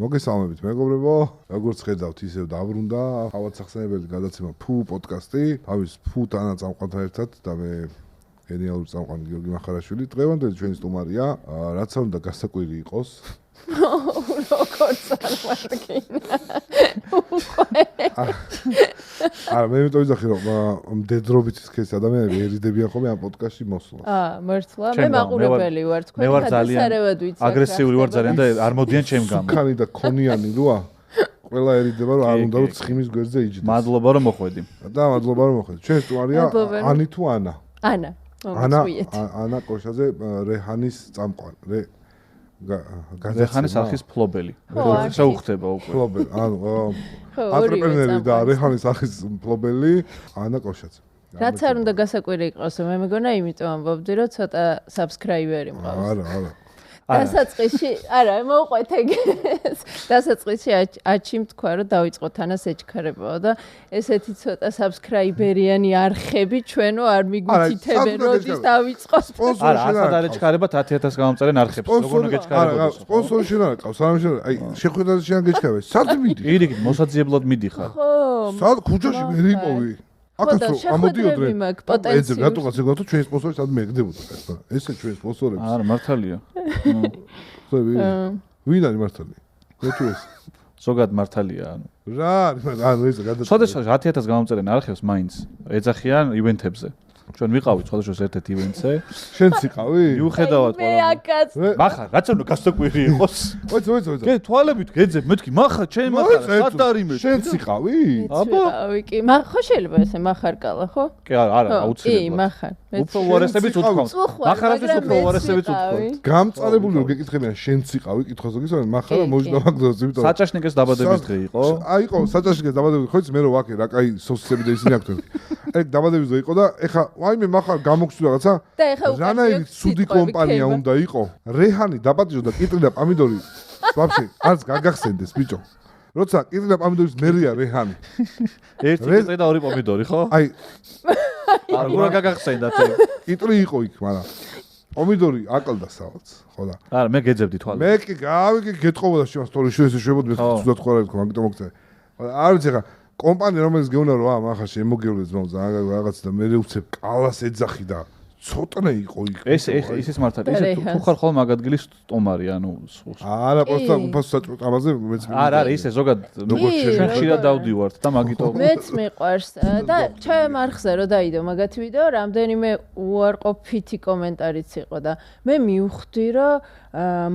მოგესალმებით მეგობრებო, როგორც ხედავთ ისევ დაბრუნდა ავადსახსენებელი გადაცემა ფუ პოდკასტი, თავის ფუ თანაწამყვანთან ერთად და მე გენიალური წამყვანი გიორგი მახარაშვილი. დღევანდელი ჩვენი სტუმარია, რაც არ უნდა გასაკვირი იყოს. როგორც წარმარგინა. არა, მე მეტყვი ვიზახი რომ მდედრობით სქესი ადამიანები ერიდებიან ხოლმე ამ პოდკასტში მოსვლას. მართლა, მე მაყურებელი ვარ თქვენ გადასარევად ვიცი. აგრესიული ვარ ძალიან და არ მოდიან ჩემ გამო. სუქანი და კონიანი როა. ყველაერიდება რომ არ უნდა რომ ცხიმის გვერდზე იჯდეს. მადლობა რომ მოხვედი. და მადლობა რომ მოხვედი. ჩვენი სტუმარია ანი თუ ანა? ანა. ანა კოშაზე რეჰანის წამყვანი. რეჰანის არხის ფლობელი. შეუხდება უკვე. ფლობელი, ანუ ანტრეპრენერი და რეჰანის არხის ფლობელი ანა კოშაძე. რაც არ უნდა გასაკვირი იყოს, მე მეგონა იმიტომ ამბობდი, რომ ცოტა subscriber-ი მყავს. არა. დასაწყისში, არა, მოუყვეთ ეგ. დასაწყისში აჩიმ თქვა, რომ დავიწყოთ ანას ეჩქარებაო და ესეთი ცოტა subscriber-იანი არხები ჩვენო არ მიგვიწითებენ, როდის დავიწყოს. არა, ასად არ ეჩქარებათ 10000 გამომწერენ არხებს. როგორ უნდა გეჩქარებოდეს? არა, სპონსორი შენ არ ყავს, არა შენ. აი, შეხვედრაზე შენ გეჩქარებ. სად მიდი? პირიქით, მოსაძიებლად მიდიხარ. ხო. სად ქუჩაში მე იმოვი? აკაცო, ამოდიოდნენ. პოტენციალს. რატოღაც ეგ ჩვენი სპონსორი სად მეგდებოდა ეს? ესე ჩვენი სპონსორები. არა, მართალია. ხო, ვინ არის მართალი? მე თუ ეს. ზოგად მართალია, ანუ. რა, ანუ ეს გადაწყვეტა. სხვადასხვა 10000 გამომწერენ არხებს მაინც ეძახიან ივენთებზე. ჩვენ ვიყავით სხვადასხვა ერთ-ერთ ივენთზე. შენც იყავი? მიუხედავად მე აკაც. მახარ, რაც უნდა გასაკვირი იყოს. მოიცა. გე თვალებით გეძებ, მეთქი მახარ, ჩემი მახარ, სად არის მე? შენც იყავი? აბა, კი, ხო შეიძლება ესე მახარკალა, ხო? კი, არა, აუცილებლად. კი, მახარ. უფრო უარესებიც უთქვამთ. მახარასთვის უფრო უარესებიც უთქვამთ. გამწარებული რომ გეკითხებიან, შენც იყავი, კითხვას გისვენ, მახარა მოიჯდა მაგდროს, იმიტომ საჭაშნიკეს დაბადების დღე იყო. იყო, საჭაშნიკეს დაბადების დღე, ხო იცი მე რო ვაკე, რა კაი სოსისები და ისინი აქვთ. ეგ დაბადების დღე იყო და ეხა ვაიმე მახარ გამოგცვლა რაღაცა. და ეხა უკვე რანაირი ცუდი კომპანია უნდა იყო. რეჰანი დაპატიჟო და კიტრი და პამიდორი. ვაფშე, არც გაგახსენდეს ბიჭო. როცა კიტრი და პამიდორის მერია რეჰანი. ერთი კიტრი და ორი პომიდორი, ხო? აი არ გურა გაგახსენდათ ეგ. კიტრი იყო იქ, მაგრამ პომიდორი აკლდა საოცრ, ხო და. არა, მე გეძებდი თვალს. მე კი გავიგე გეტყობოდა შენ სტორიში ესე შვებოდი მე ცუდად ხარ იყო, მაგიტომ მოგწე. არ ვიცი ხა კომპანია რომელიც გეუბნა რომ ახლა შემოგევლე ძმაო რაღაც და მე უცებ კალას ეძახი და ცოტნე იყო იქ. ეს მართალია. ესე თუ ხარ ხოლმე მაგ ადგილის სტომარი, ანუ არა, პროსტა უფასო საჭმელ ამაზე მეც არა, ისე ზოგად როგორც ჩვენ ხშირად დავდივართ და მაგიტო მეც მიყვარს და ჩემ არხზე რო დაიდო მაგათი ვიდეო, რამდენიმე უარყოფითი კომენტარიც იყო და მე მივხვდი რომ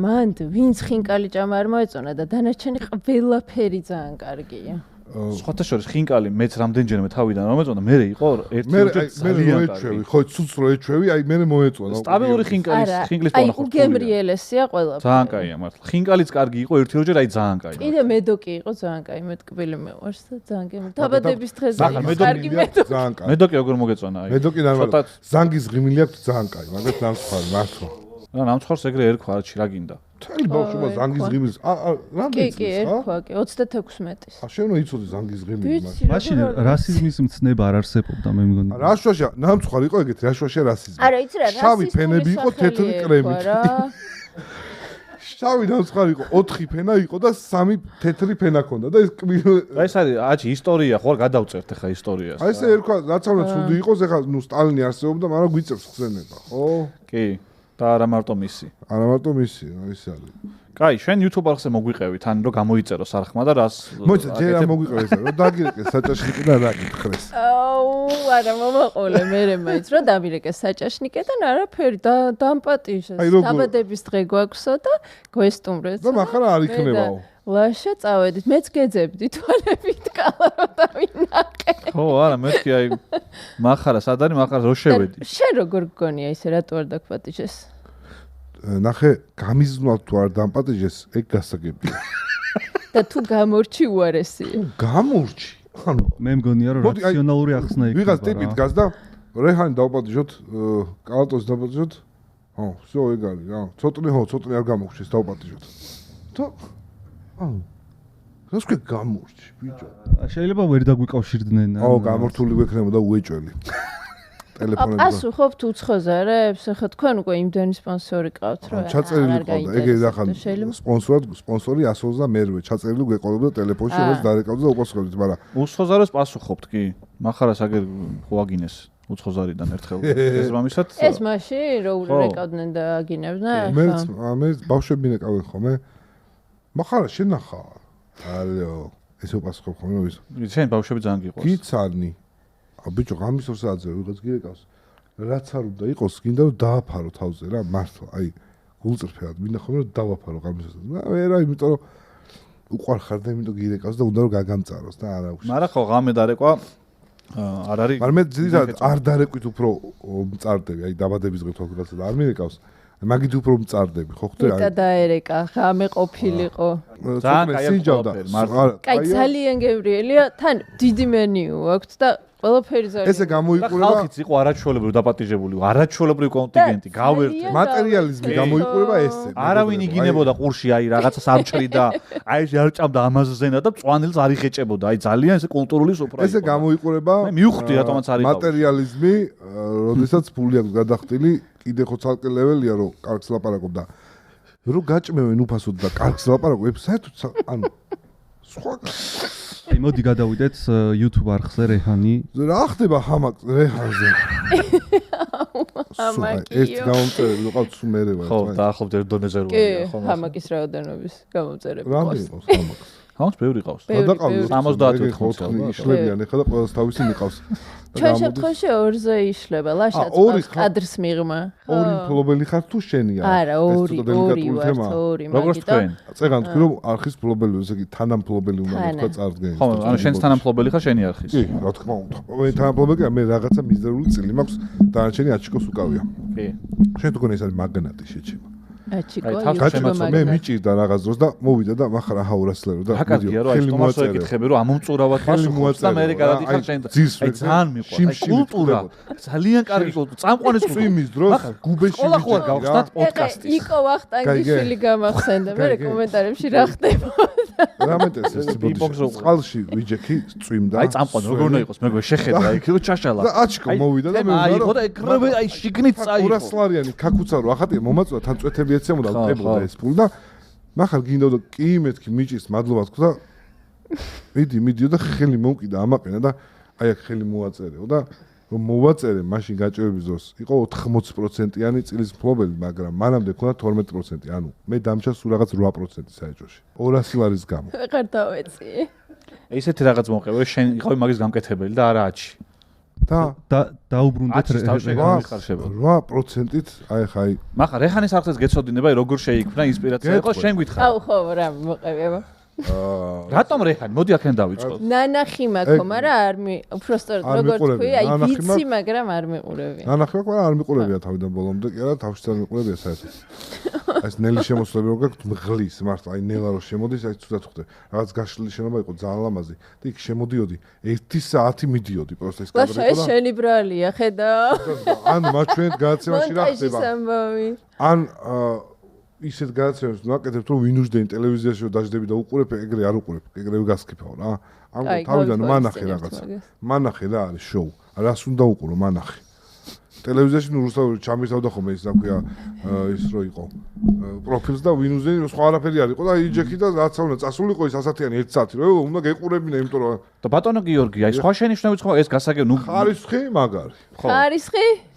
მანდ ვინც ხინკალი ჭამა არ მოეწონა და დანარჩენი ყველაფერი ძალიან კარგია. სხვათა შორის ხინკალი მეც რამდენჯერმე თავიდან მომეწონა, მე იყო ერთი ოჯახი ძალიან კარგი. ხო, ცუც რო ეჩვევი, აი მე მოეწონა. სტაბილური ხინკალის პოვნა ხო. აი უგემრიელესია ყველაფერი. ძალიან კაია მართლა. ხინკალიც კარგი იყო ერთი ორჯერ, აი ძალიან კაი. კიდე მედოკი იყო ძალიან კაი, მე ტკბილი მეყვარს და ძალიან გემრი. დაბადების დღეზე კარგი მედოკი. ძალიან კაი. მედოკი როგორ მოგეწონა აი. მედოკი ნორმალურად. ზანგის ღიმილი აქვს ძალიან კაი, მაგათ ნამცხარი მართლა. რა ნამცხარს ეგრე ერქვა, რა გინდა. თელი ბავშვობა ზანგის ღიმილს. რამდენი კი, ერქვა, კი, 26 მეტის. შენ რო იცოდი ზანგის ღიმილი მას. მაშინ რასიზმის მცნება არ არსებობდა, მე მგონი. რაშვაშა, ნამცხარი იყო ეგეთი, რაშვაშა რასიზმი. არა, იცი რა, შავი ფენები იყო, თეთრი კრემით. შავი ნამცხარი იყო, 4 ფენა იყო და 3 თეთრი ფენა ჰქონდა და ეს ეს არის აჩი ისტორია, ხო არ გადავწერთ ახლა ისტორიას. აი ესე ერქვა, რაც არ უნდა ცუდი იყოს, ახლა ნუ სტალინი არსებობდა, მაგრამ გვიწევს ხსენება, ხო? კი. და არა მარტო მისი. არა მარტო მისი, ის არის. კაი, ჩვენ YouTube არხზე მოგვიყევით, ან რომ გამოიწეროს არხმა და რას მოიცა, ჯერ არ მოგვიყევეს, რომ დაგირეკეს საჭაშნიკე და დაგითხრეს. არა, მომაყოლე მე მაინც რომ დამირეკეს საჭაშნიკედან არაფერი და დამპატიჟეს. დაბადების დღე გვაქვსო და გვესტუმრეს. და მახარა არ იქნებაო. ლაშა წავედით, მეც გეძებდი თვალებით კალა რომ დავინახე. ხო, არა, მეთქი აი მახარა, სად არის მახარა რო შევედი. შენ როგორ გგონია ისე რატო არ დაგპატიჟეს? ნახე, გამიზნვალ თუ არ დამპატიჟეს, ეგ გასაგებია. და თუ გამორჩი უარესია. გამორჩი. ანუ მე მგონია რომ რაციონალური ახსნა იქნება. ვიღაც ტიპი დგას და რეჰანი დავპატიჟოთ, კალატოს დავპატიჟოთ. ხო, всё ეგ არის რა. ცოტნე არ გამოგჩეს დავპატიჟოთ. თო ანუ რას ქვია გამორჩი, ბიჭო? შეიძლება ვერ დაგვიკავშირდნენ. აუ, გამორთული გვექნებოდა უეჭველი. ტელეფონები. პასუხობთ უცხოზარებს, ახლა თქვენ უკვე იმდენი სპონსორი ყავთ, რომ ჩაწერილი ყავდა. ეგ ახლა სპონსორი 122 ჩაწერილი გვეყოლებდა ტელეფონში, რომელიც დარეკავდა და უპასუხებდით, მაგრამ უცხოზარებს პასუხობთ კი. მახარას აგერ ხვაგინეს უცხოზარიდან ერთხელ. ეს რამისად ეს მაშინ რო რეკავდნენ და აგინებდნენ. მე ბავშვები ნეკავენ ხოლმე. მახარა შენახა. ალო, ეს უპასუხობ ხოლმე ვის? შენ ბავშვები ძალიან გიყვარს. გიცანი. ბიჭო, ღამის 2 საათზე ვიღაც გირეკავს. რაც არ უნდა იყოს, გინდა რომ დააფარო თავზე რა, მართლა. აი, გულწრფელად მინდა ხოლმე რომ დავაფარო ღამის 2 საათზე. ვერა, იმიტომ რომ უყარხარ და იმიტომ გირეკავს და უნდა რომ გაგამწაროს და არა აქვს. მაგრამ ხო ღამე დარეკვა არ არის. მაგრამ მე ძირითადად არ დარეკვით უფრო მწარდები, აი დაბადების დღე თუ რაღაცა და არ მირეკავს. მაგით უფრო მწარდები, ხო ხდება? და დაერეკა, ღამე ყოფილიყო. ძალიან კაი სინჯავდა. კაი, ძალიან გემრიელია, თან დიდი მენიუ აქვს და ყველაფერი ძალიან. ესე გამოიყურება ხალხიც იყო არაჩვეულებრივ დაპატიჟებული, არაჩვეულებრივი კონტინგენტი, გავერთე. მატერიალიზმი გამოიყურება ესე. არავინ იგინებოდა ყურში, აი რაღაცას არ ჭრიდა, აი ეს არ ჭამდა ამაზზენა და წვანილს არ იხეჭებოდა. აი ძალიან ესე კულტურული სუფრა იყო. ესე გამოიყურება მე მივხვდი რატომაც არ იყო. მატერიალიზმი, როდესაც ფული აქვს გადახტილი, კიდე ხო ცალკე ლეველია რომ კარგს ლაპარაკობ და რომ გაჭმევენ უფასოდ და კარგს ლაპარაკობ, საერთოდ ანუ სხვა აი მოდი გადავიდეთ YouTube არხზე რეჰანი. რა ხდება ჰამაკ რეჰანზე? ეს გამომწერები ყავთ სულ მერე ვარ. ხო, დაახლოებით ერთ დონეზე როა, ხო. ჰამაკის რაოდენობის გამომწერები რამე ყავს. ყავს ჰამაკს? ხავს ბევრი ყავს. გადაყავთ 70 იშლებიან ეხლა და ყველას თავისი მიყავს. ჩვენ შემთხვევაში 2-ზე იშლება, ლაშა კადრს მიღმა. ორი ფლობელი ხარ თუ შენია? არა, 2 ვარ, 2 როგორც თქვენ. წეგან თქვი რომ არხის ფლობელი, ესე იგი თანამფლობელი უნდა თქვა წარდგენის. ხო, ანუ შენს თანამფლობელი ხარ შენი არხის. კი, რა თქმა უნდა. მე თანამფლობელია, მე რაღაცა მიზერული წილი მაქვს, დანარჩენი აჩიკოს უკავია. კი. შენ თუ გონი ეს არის მაგნატი შეჩება. აჩიკო, მე მიჭირდა რაღაც დროს და მოვიდა და მახარ აჰაურასლერო და აკადია რომ აი თომასო ეკითხები რომ ამომწურავად პასუხობს და მე გადადიხარ შენ აი ძალიან მიყვარს აი კულტურა ძალიან კარგი კულტურა წამყვანის წვიმის დროს გუბეში ყველა ხوار გავხსნათ პოდკასტი იკო ვახტანგიშვილი გამახსენდა მე კომენტარებში რა ხდება რამეთეს ეს წყალში ვიჯექი წვიმდა აი წამყვანი როგორ უნდა იყოს მე შეხედა იქ ჩაშალა და აჩიკო მოვიდა და მე აი ხო და ეკრები აი შიგნით წაიღო 200 ლარიანი ქაქუცა რო ახატია მომაწვა თან წვეთები ეცემოდა უტებოდა ეს ფული და მახარ გინდოდა კი მეთქი მიჭის მადლობა თქვა და მიდიო და ხელი მომკიდა ამაყენა და აი აქ ხელი მოაწერეო და რომ მოვაწერე მაშინ გაჭირების დროს იყო 80%-იანი წილის მფლობელი მაგრამ მანამდე ქონდა 12% ანუ მე დამჭა სულ რაღაც 8% საერთოში 200 ლარის გამო ვეღარ დავეწიე ესეთი რაღაც მოყევე შენ იყავი მაგის გამკეთებელი და არა აჩი და დაუბრუნდეთ 8%-ით აი ხაი მახარ რეჰანის არხზეც გეცოდინება როგორ შეიქმნა ინსპირაცია იყო შენ გითხარ აუ ხო რა მოყევება რატომ რეჰანი მოდი აქენ დავიწყოთ ნანახი მაქვს მაგრამ უფრო სწორად როგორ თქვი აი ვიცი მაგრამ არ მიყურებია ნანახი მაქვს მაგრამ არ მიყურებია თავიდან ბოლომდე კი არა თავში არ მიყურებია საერთოდ ეს ნელი შემოსვლები როგორ გაქვთ მღლის მართლა აი ნელა რო შემოდის აი ცუდად ხვდე რაღაც გაშლილი შენობა იყო ძალიან ლამაზი და იქ შემოდიოდი 1 საათი მიდიოდი პროსტა ეს კადრი და ეს შენი ბრალია ხედა ან მაჩვენეთ გადაცემაში რა ხდება ან ისეთ გადაცემებს ვაკეთებ რომ ვინუშდენი ტელევიზიაში რომ დაждები და უყურებ ეგრე არ უყურებ ეგრევე გასკიფავ რა ამ თავიდან მანახე რაღაც მანახე რა არის შოუ რას უნდა უყურო მანახე ტელევიზიაში ნუ რუსთავი ჩამისავდა ხოლმე ის რა ქვია ის რო იყო პროფილს და ვინუზენი რომ სხვა არაფერი არ იყო და იჯექი და რაც უნდა წასულიყო ის 100-იანი 1 საათი რომ უნდა გეყურებინა იმიტომ რომ და ბატონო გიორგი აი სხვა შენიშვნებიც ხო ეს გასაგებ ნუ ხარისხი მაგარი ხო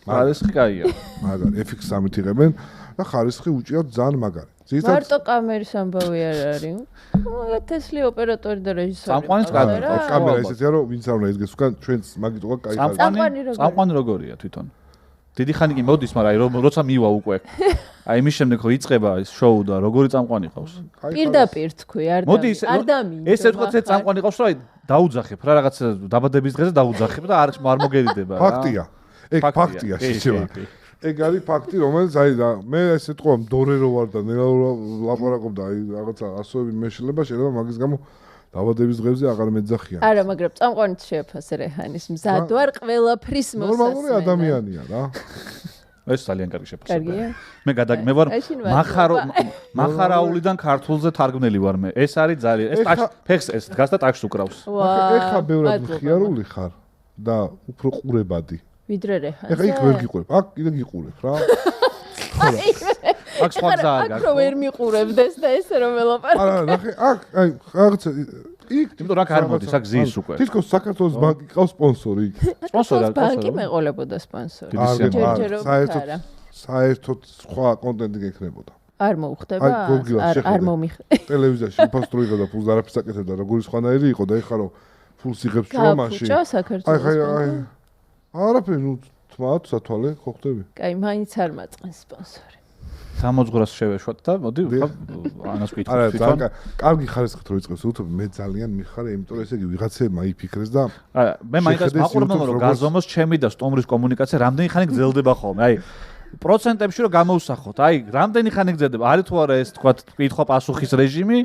ხარისხი კაია მაგარი FX3-ით იღებენ და ხარისხი უჭირავთ ძალიან მაგარი. მარტო კამერის ამბავი არ არის. თესლი ოპერატორი და რეჟისორი. წამყვანის კამერა. კამერა ისეთია რომ ვინც არ უნდა ეს გეს უკან ჩვენც მაგით უკვე კაი. წამყვანი როგორია თვითონ? დიდი ხანი კი მოდის, მაგრამ აი როცა მივა უკვე. აი იმის შემდეგ ხო იწყება ეს შოუ და როგორი წამყვანი ყავს. პირდაპირ თქვი, არ დამინდა. ეს ეთქვათ ეს წამყვანი ყავს, რომ აი დაუძახებ რა რაღაც დაბადების დღეზე დაუძახებ და არ მოგერიდება რა. ფაქტია. ეგ ფაქტია შეჩება. ეგ არის ფაქტი, რომელიც აი მე ესე თქვა მდორერო ვარ და ნელა ლაპარაკობ და აი რაღაცა ასოები მეშლება შეიძლება მაგის გამო დაბადების დღეებზე აღარ მეძახიან. არა, მაგრამ წამყვანით შეაფასე რეჰანის მზად ვარ ყველაფრის მოსასმენად. ნორმალური ადამიანია რა. ეს ძალიან კარგი შეფასებაა. მე ვარ მახარაულიდან ქართულზე თარგმნელი ვარ მე. ეს არის ძალიან ეს ფეხს ეს დგას და ტაქს უკრავს. ეხა ბევრად მხიარული ხარ და უფრო ყურებადი. ვიდრე რეჰანზე. ეხა იქ ვერ გიყურებ, აქ კიდე გიყურებ რა. აქ სხვა გზაა აქ რო ვერ მიყურებდეს და ესე რომ ველაპარაკე. არა, ნახე, აქ აი რაღაცა იქ იმიტომ რა არ მოდის, აქ ზის უკვე. თითქოს საქართველოს ბანკი ყავს სპონსორი იქ. სპონსორი არ ბანკი მეყოლებოდა სპონსორი. საერთოდ საერთოდ სხვა კონტენტი გექნებოდა. არ მოუხდება? არ მომიხდა. ტელევიზიაში უფასო იღებდა ფულს არაფერს აკეთებდა, როგორი სხვანაირი იყო და ეხლა რომ ფულს იღებს ჩვენაში. გაუჩა საქართველოს. აი არაფერი, ნუ თმათ სათვალე ხო ხდები? კაი, მაინც არ მაწყენს სპონსორი. გამოძღვრას შევეშვათ და მოდი ანას ვკითხოთ. არა, ძალიან კარგი ხარისხით რო იწყებს YouTube, მე ძალიან მიხარე, იმიტომ რომ ესე იგი ვიღაცებმა იფიქრეს და არა, მე მაინც მაყურებელმა რომ გაზომოს ჩემი და სტომრის კომუნიკაცია რამდენი ხანი გრძელდება ხოლმე. აი პროცენტებში რომ გამოვსახოთ, აი რამდენი ხანი გრძელდება, არის თუ არა ეს თქვა კითხვა-პასუხის რეჟიმი,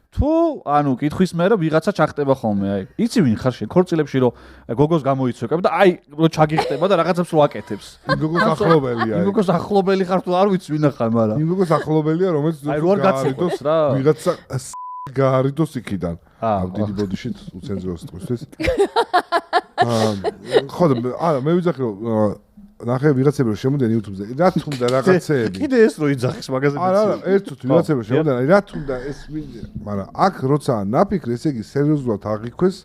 თუ ანუ კითხვის მერე ვიღაცა ჩახტება ხოლმე, აი იცი ვინ ხარ შენ ქორწილებში რომ გოგოს გამოიცვეკებ და აი რომ ჩაგიხტება და რაღაცებს რო აკეთებს. გოგოს ახლობელია. აი გოგოს ახლობელი ხარ თუ არ ვიცი ვინ ხარ, მაგრამ იმ გოგოს ახლობელია, რომელიც აი რო არ გაცეკვებს რა. ვიღაცა გაარიდოს იქიდან. დიდი ბოდიშით უცენზუროს ტყვის. ხო და არა, მე ვიძახი რომ ნახე ვიღაცები რომ შემოდიან YouTube-ზე. რა თუნდა რაღაცეები. კიდე ეს რო იძახის მაგაზე მეცი. არა, ერთოდ ვიღაცები რომ შემოდიან, რა თუნდა ეს მაგრამ აქ როცა ნაფიქრე, ესე იგი სერიოზულად აღიქვეს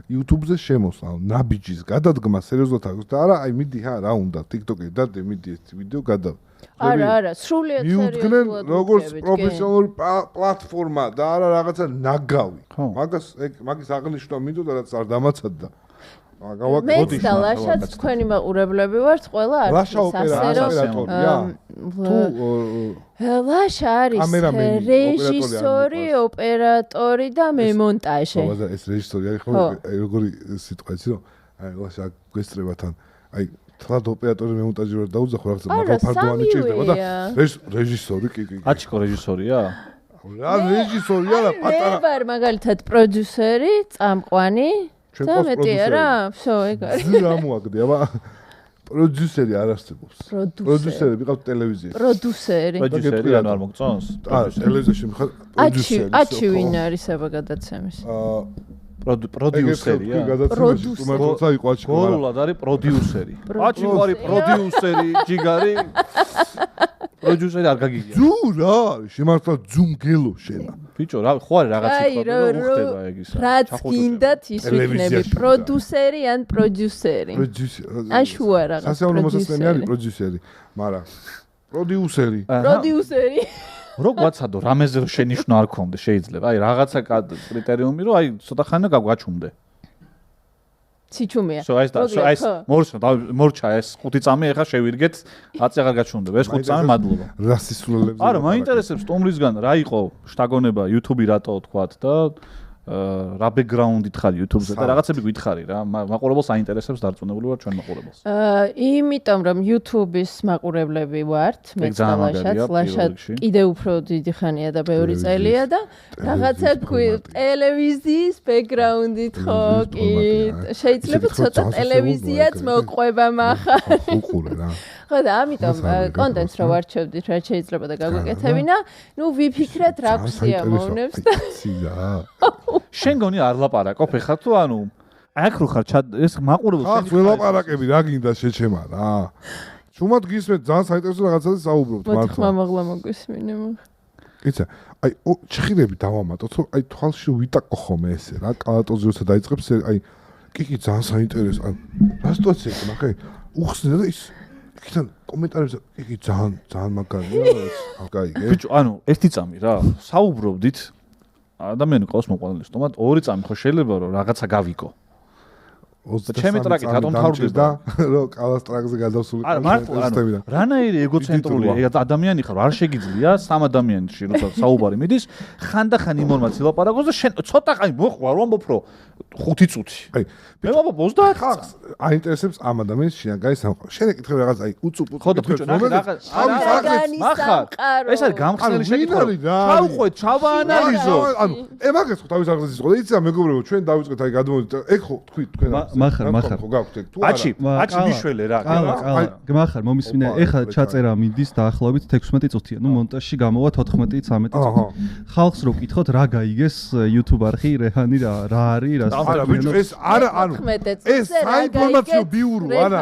YouTube-ზე შემოსვლა, ნაბიჯის გადადგმა სერიოზულად აღიქვეს და არა, აი მიდი რა უნდა TikTok-ი დადე, მიდი ეს ვიდეო გადავ. არა, სრულიად მიუძღნენ როგორც პროფესიონალური პლატფორმა და არა რაღაცა ნაგავი. მაგის აღნიშვნა მინდოდა რაც არ დამაცადდა. მეც და ლაშაც თქვენი მაყურებლები ვართ, ყველა არის ოპერატორია. ლაშა არის რეჟისორი, ოპერატორი და მემონტაჟე. ხო, ეს რეჟისორი არის ხო, როგორი სიტყვა იცი რომ აი ლაშა გვესწრებათან. აი თლად ოპერატორი მემონტაჟი ვერ დაუძახო რაღაცა მაგალფარდოვანი ჭირდება და რეჟისორი კი. აჩიკო რეჟისორია? რა რეჟისორია რა პატარა. მე ვარ მაგალითად პროდიუსერი, წამყვანი. და მეტი არა, всё, ეგ არის. რა მოაგდე, აბა პროდიუსერი არ არსებობს. პროდიუსერი ვიყავ ტელევიზიაში. პროდიუსერი ანუ არ მოგწონს? არა, ტელევიზიაში ვიყავ პროდიუსერი. აჩი ვინ არის აბა გადაცემის? პროდიუსერია. როცა იყო აჩი. გორულად არის პროდიუსერი. აჩი არის პროდიუსერი, ჯიგარი. პროდიუსერი არ გაგიგია. ძუ რა არის? შემართლა ძუმგელო შენა. ბიჭო, რა ხო არის რაღაცა თქვა რომ უხდება ეგ ისა. რაც გინდათ ის ვიქნები, პროდიუსერი ან პროდიუსერი. ან შუა რაღაცა. სასწავლო მოსასწრენი არის პროდიუსერი, მაგრამ პროდიუსერი. პროდიუსერი. რო გვაცადო, რამეზე რო შენიშვნა არ ქონდა, შეიძლება. აი რაღაცა კრიტერიუმი რომ აი ცოტა ხანია გაგვაჩუმდე. სიჩუმეა. ეს მორჩა ეს 5 წამი ეხა შევირგეთ, 10 აღარ გაჩვენდება. ეს 5 წამი მადლობა. რა სისულელებზე. არა, მაინტერესებს სტომრისგან რა იყო შტაგონება YouTube-ი რატო თქვათ და რა ბექგრაუნდით ხარ YouTube-ზე და რაღაცები გითხარი რა. მაყურებელს აინტერესებს დარწმუნებული ვარ ჩვენ მაყურებელს. იმიტომ რომ YouTube-ის მაყურებლები ვართ, მეც და ლაშად კიდე უფრო დიდი ხანია და ბევრი წელია და რაღაცა ტელევიზიის ბექგრაუნდით ხო კი შეიძლება ცოტა ტელევიზიაც მოყვება מחარ. უყურე რა. ხო და ამიტომ კონტენტს რო ვარჩევდით რა შეიძლება და გაგვეკეთებინა, ნუ ვიფიქრეთ რა გვსიამოვნებს და შენ გონი არ ლაპარაკობ ეხლა თუ ანუ აქ რო ხარ ეს მაყურებელს შენ ხო ველაპარაკები რა გინდა შეჩემა რა შუმად გისმენთ ძალიან საინტერესო რაღაცაზე საუბრობთ მართლა მაღლა მოგვისმინე კიცა აი ჩხირები დავამატოთ რომ აი თვალში ვიტაკო ხომ ესე რა კალატოზი როცა დაიწყებს აი კი ძალიან საინტერესო ან რა სიტუაცია იყო ნახე უხსნე და ის კითან კომენტარებზე კი ძალიან მაგარია კაი ბიჭო ანუ ერთი წამი რა საუბრობდით ადამიანი ყავს მოყვანილი სტომატ 2 წამი ხო შეიძლება რომ რაღაცა გავიკო ჩემი ტრაკი რატომ თავდება რომ კალას ტრაკზე გადავსული სისტემიდან რანაირი ეგოცენტრულია ადამიანი ხარ არ შეგიძლია სამ ადამიანში როცა საუბარი მიდის ხანდახან ინფორმაცია ლაპარაკობს და შენ ცოტა ყაი მოხوار ვამბობ რომ 5 წუთი აი მე ვამბობ 30 ხალხს აინტერესებს ამ ადამიანის შინაგანი სამყარო შენ ეკითხები რაღაც აი უწუპუ ხო და ბიჭო რაღაც მახარ ეს არის გამხსნელი შეკითხვა ჩავხვეთ ჩავაანალიზო ანუ ემაგეს ხო თავის აღზის ხო და იცი რა მეგობრებო ჩვენ დავიწყეთ აი გადმოვიდეთ ეგ ხო თქვი თქვენ მახარ ხო გაგვთեք თუ არა აჩი მიშველე რა მახარ მომისმინე ეხლა ჩაწერა მიდის დაახლოებით 16 წუთია ნუ მონტაჟში გამოვა 14-13 წუთი ხალხს რო კითხოთ რა გაიგეს YouTube არხი რეჰანი რა არის რა არა ბიჭო ეს არა ანუ ეს საინფორმაციო ბიურო არა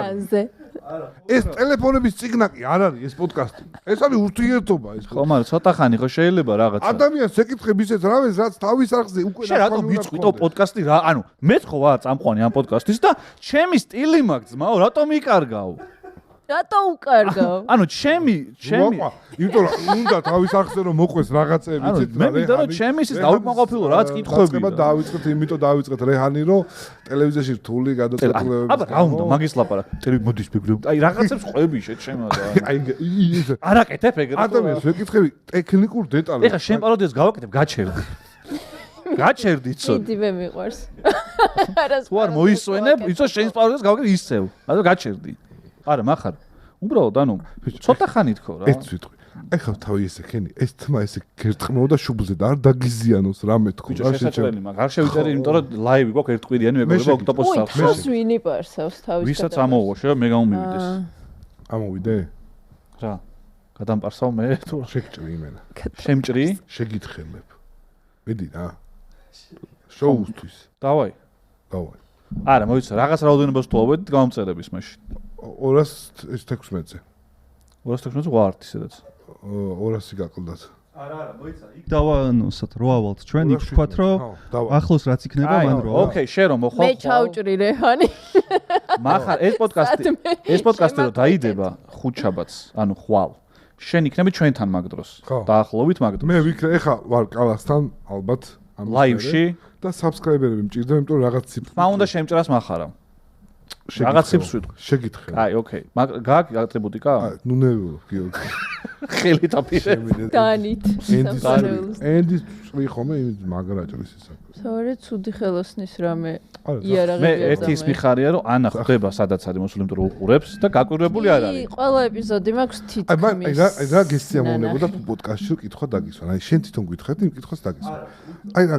ეს ტელეფონების ციგნაკი არ არის ეს პოდკასტი. ეს არის ურთიერთობა ეს. ხო, მაგრამ ცოტა ხანი ხო შეიძლება რაღაცა. ადამიანს ეკითხებ ისეთ რამეს, რაც თავის არხზე უკვე შენ რატომ მიწვიდო პოდკასტი რა? ანუ მეც ხო ვარ წამყვანი ამ პოდკასტის და ჩემი სტილი მაქვს ძმაო, რატომ იკარგავ? რატო უკარგავ? ანუ ჩემი იმიტომ რომ უნდა თავის არხზე რომ მოყვეს რაღაცები იცით მე მინდა რომ ჩემი ის დაუკმაყოფილო რაღაც კითხვები და დავიწყეთ იმიტომ დავიწყეთ რეჰანი რომ ტელევიზიაში რთული გადაწყვეტილებები აბა რა უნდა მაგის ლაპარაკ მოდის ფიგრები აი რაღაცებს ყვები შეჩემა და აი არაკეთებ ეგრე ადამიანს ვეკითხები ტექნიკურ დეტალებს ეხა შენ პაროდიას გავაკეთებ გაჩერდი გაჩერდი ცოტა დიდი მე მიყვარს თუ არ მოისვენებ იცო შენ პაროდიას გავაკეთებ ისევ ანუ გაჩერდი არა מחარ უბრალოდ ანუ ცოტა ხანი თქო რა ეს ვიტყვი ეხლა თავი ესე ქენი ეს თმა ესე გერტყმო და შუბლზე და არ დაგიზიანოს რამე თქო რა შეჭრელი მაგ არ შევიწერე იმიტომ რომ ლაივი გვაქვს ერთკვირიანი მეგობრებო ოქტოპოსის სახში ოს ვინი პარსავს თავის ვისაც ამოუღო შევა მე გამომივიდეს ამოვიდე რა გადამპარსავ მე თუ შეგჭრი იმენა შემჭრი შეგითხელებ მედი რა შოუსთვის დავაი არა მოიცა რაღაც რაოდენობას თვალობთ გამომწერების მაშინ 216-ზე 216-ზე ვარ ისედაც 200 გაკლდათ არა მოიცა იქ დავანოსოთ რო ავალთ ჩვენ იქ ვთქვათ რომ ახლოს რაც იქნება მან რო ოკეი შენ რომ მოხვალ მე ჩავჭრი რეჰანი მახარ ეს პოდკასტი რომ დაიდება ხუთშაბათს ანუ ხვალ შენ იქნები ჩვენთან მაგ დროს დაახლოებით მაგ დროს მე ვიქნე ეხა ვარ კალასთან ალბათ ამ ლაივში და საბსკრაიბერები მჭირდება იმიტომ რომ რაღაც მა უნდა შემჭრას მახარა რაღაც სიფს ვიტყვი შეგითხე აი ოკეი გააკი ატრიბუტიკა ნუ ნერვიულობ გიორგი ხელით აპირებ განით ენდის წვი ხომე იმით მაგრაჭრის ისა სწორედ ცუდი ხელოსნის რამე იარაღები მე ერთი ის მიხარია რომ ანა ხვდება სადაც არის მოსული იმიტომ რომ უყურებს და გაკვირვებული არ არის ყველა ეპიზოდი მაქვს თითქმის აი რა გესიამოვნებოდა პოდკასტში კითხვა დაგისვა აი შენ თვითონ გითხეთ იმ კითხვას დაგისვა აი რა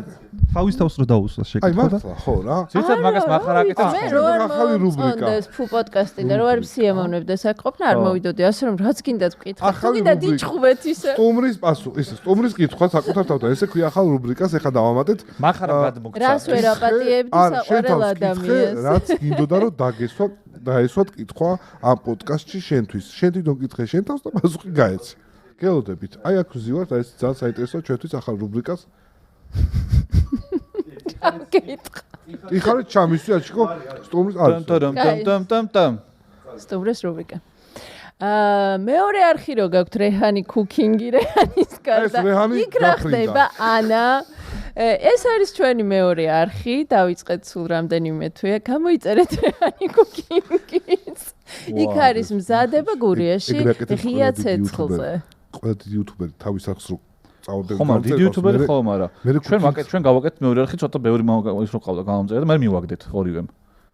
თავის თავს რო დაუსვა შეკითხვა აი მართლა ხო რა ზუსტად მაგას מחარ აკეთებს მე რო არ მომწონდეს ფუ პოდკასტი და რო არ სიამოვნებდა საკყოფნა არ მოვიდოდი ასე რომ რაც გინდათ ვკითხე თუ გინდა დიჭხუბეთ ისე სტუმრის პასუხი ისე სტუმრის კითხვა საკუთარ თავთან ესე ქვია ახალ რუბრიკას ეხა დავამატეთ מחარ გადმოგცა რას ვერ აპატიებდი საყვარელ ადამიანს რაც გინდოდა რომ დაგესვა დაესვათ კითხვა ამ პოდკასტში შენთვის შენ თვითონ კითხე შენ თავს და პასუხი გაეცი გელოდებით აი აქ ვზივართ აი ეს ძალიან საინტერესოა ჩვენთვის ახალ რუბრიკას იხარეთ ჩამისვი აჩქო სტუმრის ტამ სტუმრის რუბრიკა მეორე არხი რო გაქვთ რეჰანი კუკინგი რეჰანის გარდა იქ რა ხდება ანა ეს არის ჩვენი მეორე არხი დავიწყეთ სულ რამდენიმე თვეა გამოიწერეთ რეჰანი კუკინგის იქ არის მზადება გურიაში ღია ცეცხლზე ყველა დიდი იუთუბერი თავის არხს რო ხომ არ დიდი იუთუბერი ხო მაგრამ ჩვენ გავაკეთეთ მეორე არხი ცოტა ბევრი ის რო ყავდა გამომწერა და მე მივაგდეთ ორივემ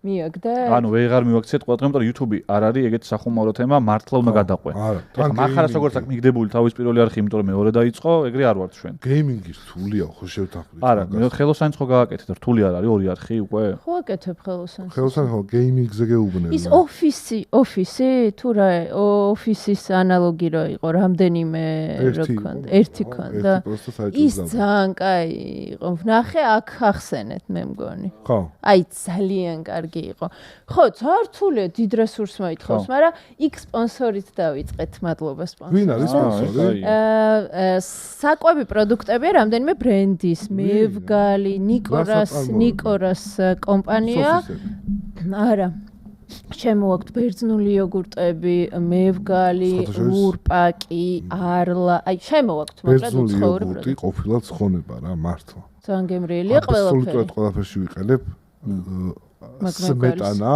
მიაგდე? ანუ ვეღარ მივაქციეთ ყველგან, იმიტომ რომ YouTube არ არის ეგეთი სახუმაურო თემა, მართლა უნდა გადაყვე. არა, მახარას როგორც აქ მიგდებული თავის პირველი არხი, იმიტომ რომ მეორე დაიწყო, ეგრე არ ვარ ჩვენ. გეიმინგი რთულია ხო შევთანხმდით. არა, მე ხელოსანიც ხო გავაკეთეთ, რთული არ არის ორი არხი უკვე. ხო აკეთებ ხელოსანს. ხელოსანი ხო გეიმინგზე გეუბნები. ის ოფისი თუ რა ოფისის ანალოგი რო იყო, რამდენიმე რო ქონდა, ერთი ქონდა. ის ძალიან კაი იყო. ვნახე აქ ახსენეთ მე მგონი. ხო. აი ძალიან კარგი იყო. ხო, ძართულია დიდ რესურსს მოითხოვს, მაგრამ იქ სპონსორით დავიწყეთ, მადლობა სპონსორს. ვინ არის სპონსორი? საკვები პროდუქტები, რამდენიმე ბრენდის, მევგალი, ნიკორას კომპანია. არა. შემოაქვთ ბერძნული იოგურტები, მევგალი, ურპაკი, არლა. აი, შემოაქვთ, მაგრამ უცხოური იოგურტი ყოფილა ცხონება რა, მართლა. ძალიან გემრიელია ყველაფერი. აბსოლუტურად ყველაფერში ვიყენებ. სმეტანა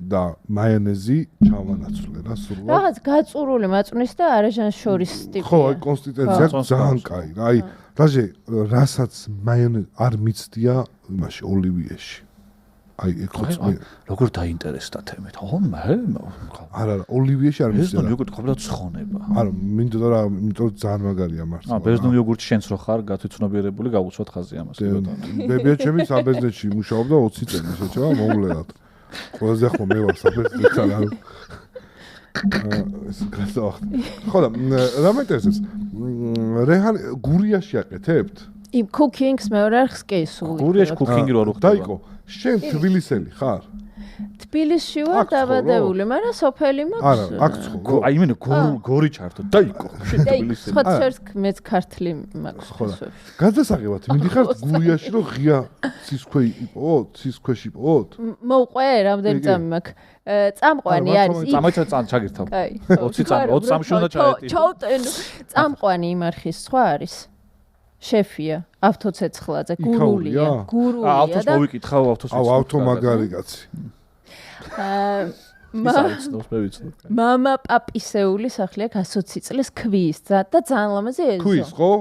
და მაიონეზი ჩავანაცვლე რა სულ. რაღაც გაწურული მაწვნის და არაჟანს შორის ტიპია. ხო, აი კონსისტენცია ძალიან კაი რა. აი, რაჟე რასაც მაიონეზი არ მიცდია იმაში ოლივიეში. აი, ეხლა როგორ დაინტერესდა თემით? ხო, მე? არა, ოლივიეში არ მიცდია. ბერძნული იოგურტი ყოფილა ცხონება. არა, მინდოდა რა, იმიტომ რომ ძალიან მაგარია მართლა. ბერძნული იოგურტი შენც რო ხარ, გათვითცნობიერებული, გავუცვათ ხაზი ამას. ბებია ჩემი საბერძნეთში მუშაობდა 20 წელი, შეჭება მოულოდათ. ყველაზე ახლა მე ვარ საბერძნეთში რა. ეს გასავახთ. ხო და რა მაინტერესებს? რეჰან გურიაში აკეთებთ? იმ კუკინგს მეორე არხს კი სულ. გურიაში კუკინგი რო არ უხდება. დაიკო, შენ თბილისელი ხარ? თბილისში ვარ დაბადებული, მაგრამ სოფელი მაქვს. არა, აქ ცხოვრობ. აი იმენო გორი ჩართო. დაიკო. თბილისში. სხვა შერს მეც ქართლი მაქვს. გადასაღებად მიდიხარ გურიაში რომ ღია სისქვეში პოთ? მოუყვე რამდენი წამი მაქვს. წამყვანი არის. წამოიცა წამ ჩაგირთავ. 20 წამში უნდა ჩაეტი. ჩაუტენო. წამყვანი იმარხის სხვა არის. შეფია ავტოცეცხლაძე გურულია და ავტოს მოვიკითხავ ავტოს ავტო მაგარი კაცი მამა პაპისეული სახლი აქვს 120 წლის ქვის და ძალიან ლამაზი ეზო ქვის ხო?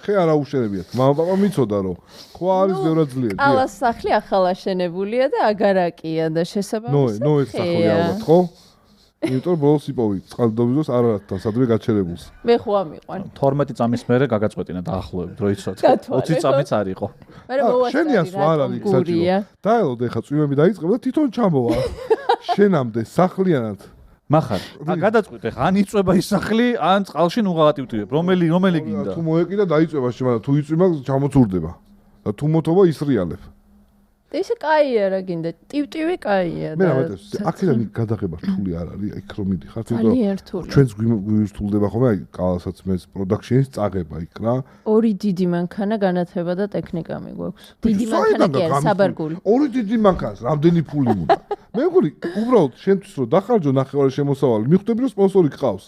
ხე არა უშენებიათ მამა პაპა მიცოდა რომ ხო არის ბევრად ძლიერი ალას სახლი ახალაშენებულია და აგარაკია და შესაბამისად ნოე სახლი ალბათ ხო? იმიტომ ბოლოს იპოვი წყალდობიზოს არარათთან სადმე გაჩერებულს. მე ხო ამიყვან. 12 წამის მერე გაგაწყვეტინა დაახლოებით რო იცოთ. 20 წამიც არ იყო. მაგრამ მოვასწარი. შენიას ვარ არის საჭირო. დაელოდე ხა წვიმები დაიწყება და თვითონ ჩამოვა. შენამდე სახლიანად. მახარ. გადაწყვეტე ხა ან იწובה ის სახლი ან წყალში ნუღავატივტივებ. რომელი გინდა? თუ მოეკიდა დაიწובה შემადა თუ იწვიმა ჩამოწურდება. და თუ მოთობა ისრიალებ. ისე კაია რა გინდა ტივტივი კაია და მე ამიტომ აქედან გადაღება რთული არ არის იქ რომ მიდიხარ ძალიან რთული ჩვენს გვირთულდება ხოლმე აი კალასაც მე პროდაქშენის წაღება იქ რა ორი დიდი მანქანა განათება და ტექნიკა მიგვაქვს დიდი მანქანა კი არის საბარგული ორი დიდი მანქანას რამდენი ფული უნდა მე მგონი უბრალოდ შენთვის რომ დახარჯო ნახევარი შემოსავალი მიხვდები რომ სპონსორი გყავს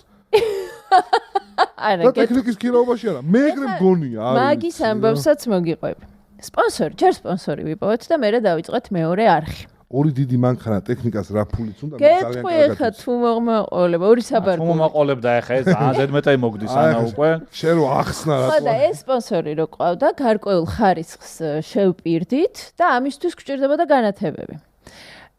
არა ტექნიკის ქირაობაში არა მე ეგრე მგონია არის მაგის ამბავსაც მოგიყვები ჯერ სპონსორი ვიპოვეთ და მე დავიწყეთ მეორე არხი. ორი დიდი მანქანა ტექნიკას რა ფულიც უნდა ძალიან კარგად. გეტყვი ხა თუ მომაყოლებ ორი საბარგული. თუ მომაყოლებ და ხა ეს ძალიან ზედმეტი მოგდის ანა უკვე. შენ რო ახსნა რა. ხო და ეს სპონსორი რო ყავდა გარკვეულ ხარისხს შევპირდით და ამისთვის გჭირდებოდა განათებები.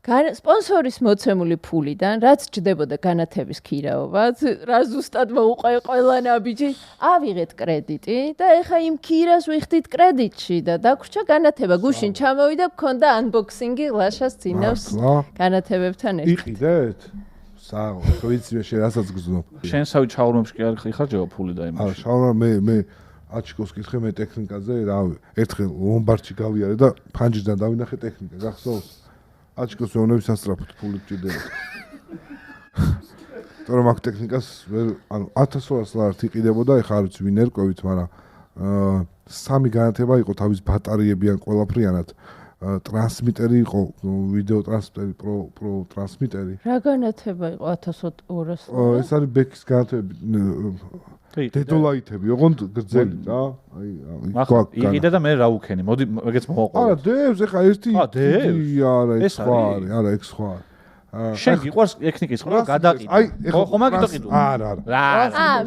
სპონსორის მოცემული ფულიდან რაც ჯდებოდა განათების ქირაობა, რა ზუსტად მოუყვე ყველა ნაბიჯი, ავიღეთ კრედიტი და ეხა იმ ქირას ვიხდით კრედიტში და დაგვრჩა განათება. გუშინ ჩამოვიდა, მქონდა unboxing-ი ლაშას წინავს განათებებთან ერთად. იყიდეთ? საო, ვიცი შენ რასაც გზნობ. შენსავი ჩაურმებში კი არ იხარჯება ფული და იმაში. არა, შაურმა მე აჩიკოს კითხე მე ტექნიკაზე, რა ერთხელ ლომბარდში გავიარე და ფანჯიდან დავინახე ტექნიკა, გახსოვს? აჩიკოს მეუნების ასტრაფოთ ფული გჭირდება. თორე მაგ ტექნიკას ანუ 1200 ლარს იყიდებოდა, ეხა არ ვიცი ვინ ერკვევით, მაგრამ სამი განათება იყო თავის ბატარეები ან ყველაფრიანად. ტრანსმიტერი იყო, ვიდეო ტრანსმიტერი, პრო ტრანსმიტერი. რა განათება იყო 1200 ლარს? ეს არის ბექის განათებები. დედოლაითები, ოღონდ გრძელი რა. აი იყიდა და მე რა უქენი. მოდი ეგეც მოვაყოლე. არა, დევს ეხა ერთი. არა, ეს სხვა არის. არა, ეგ სხვა არის. შენ გიყვარს ტექნიკის ხო გადაყიდე. ხო მაგითო ყიდო. არა.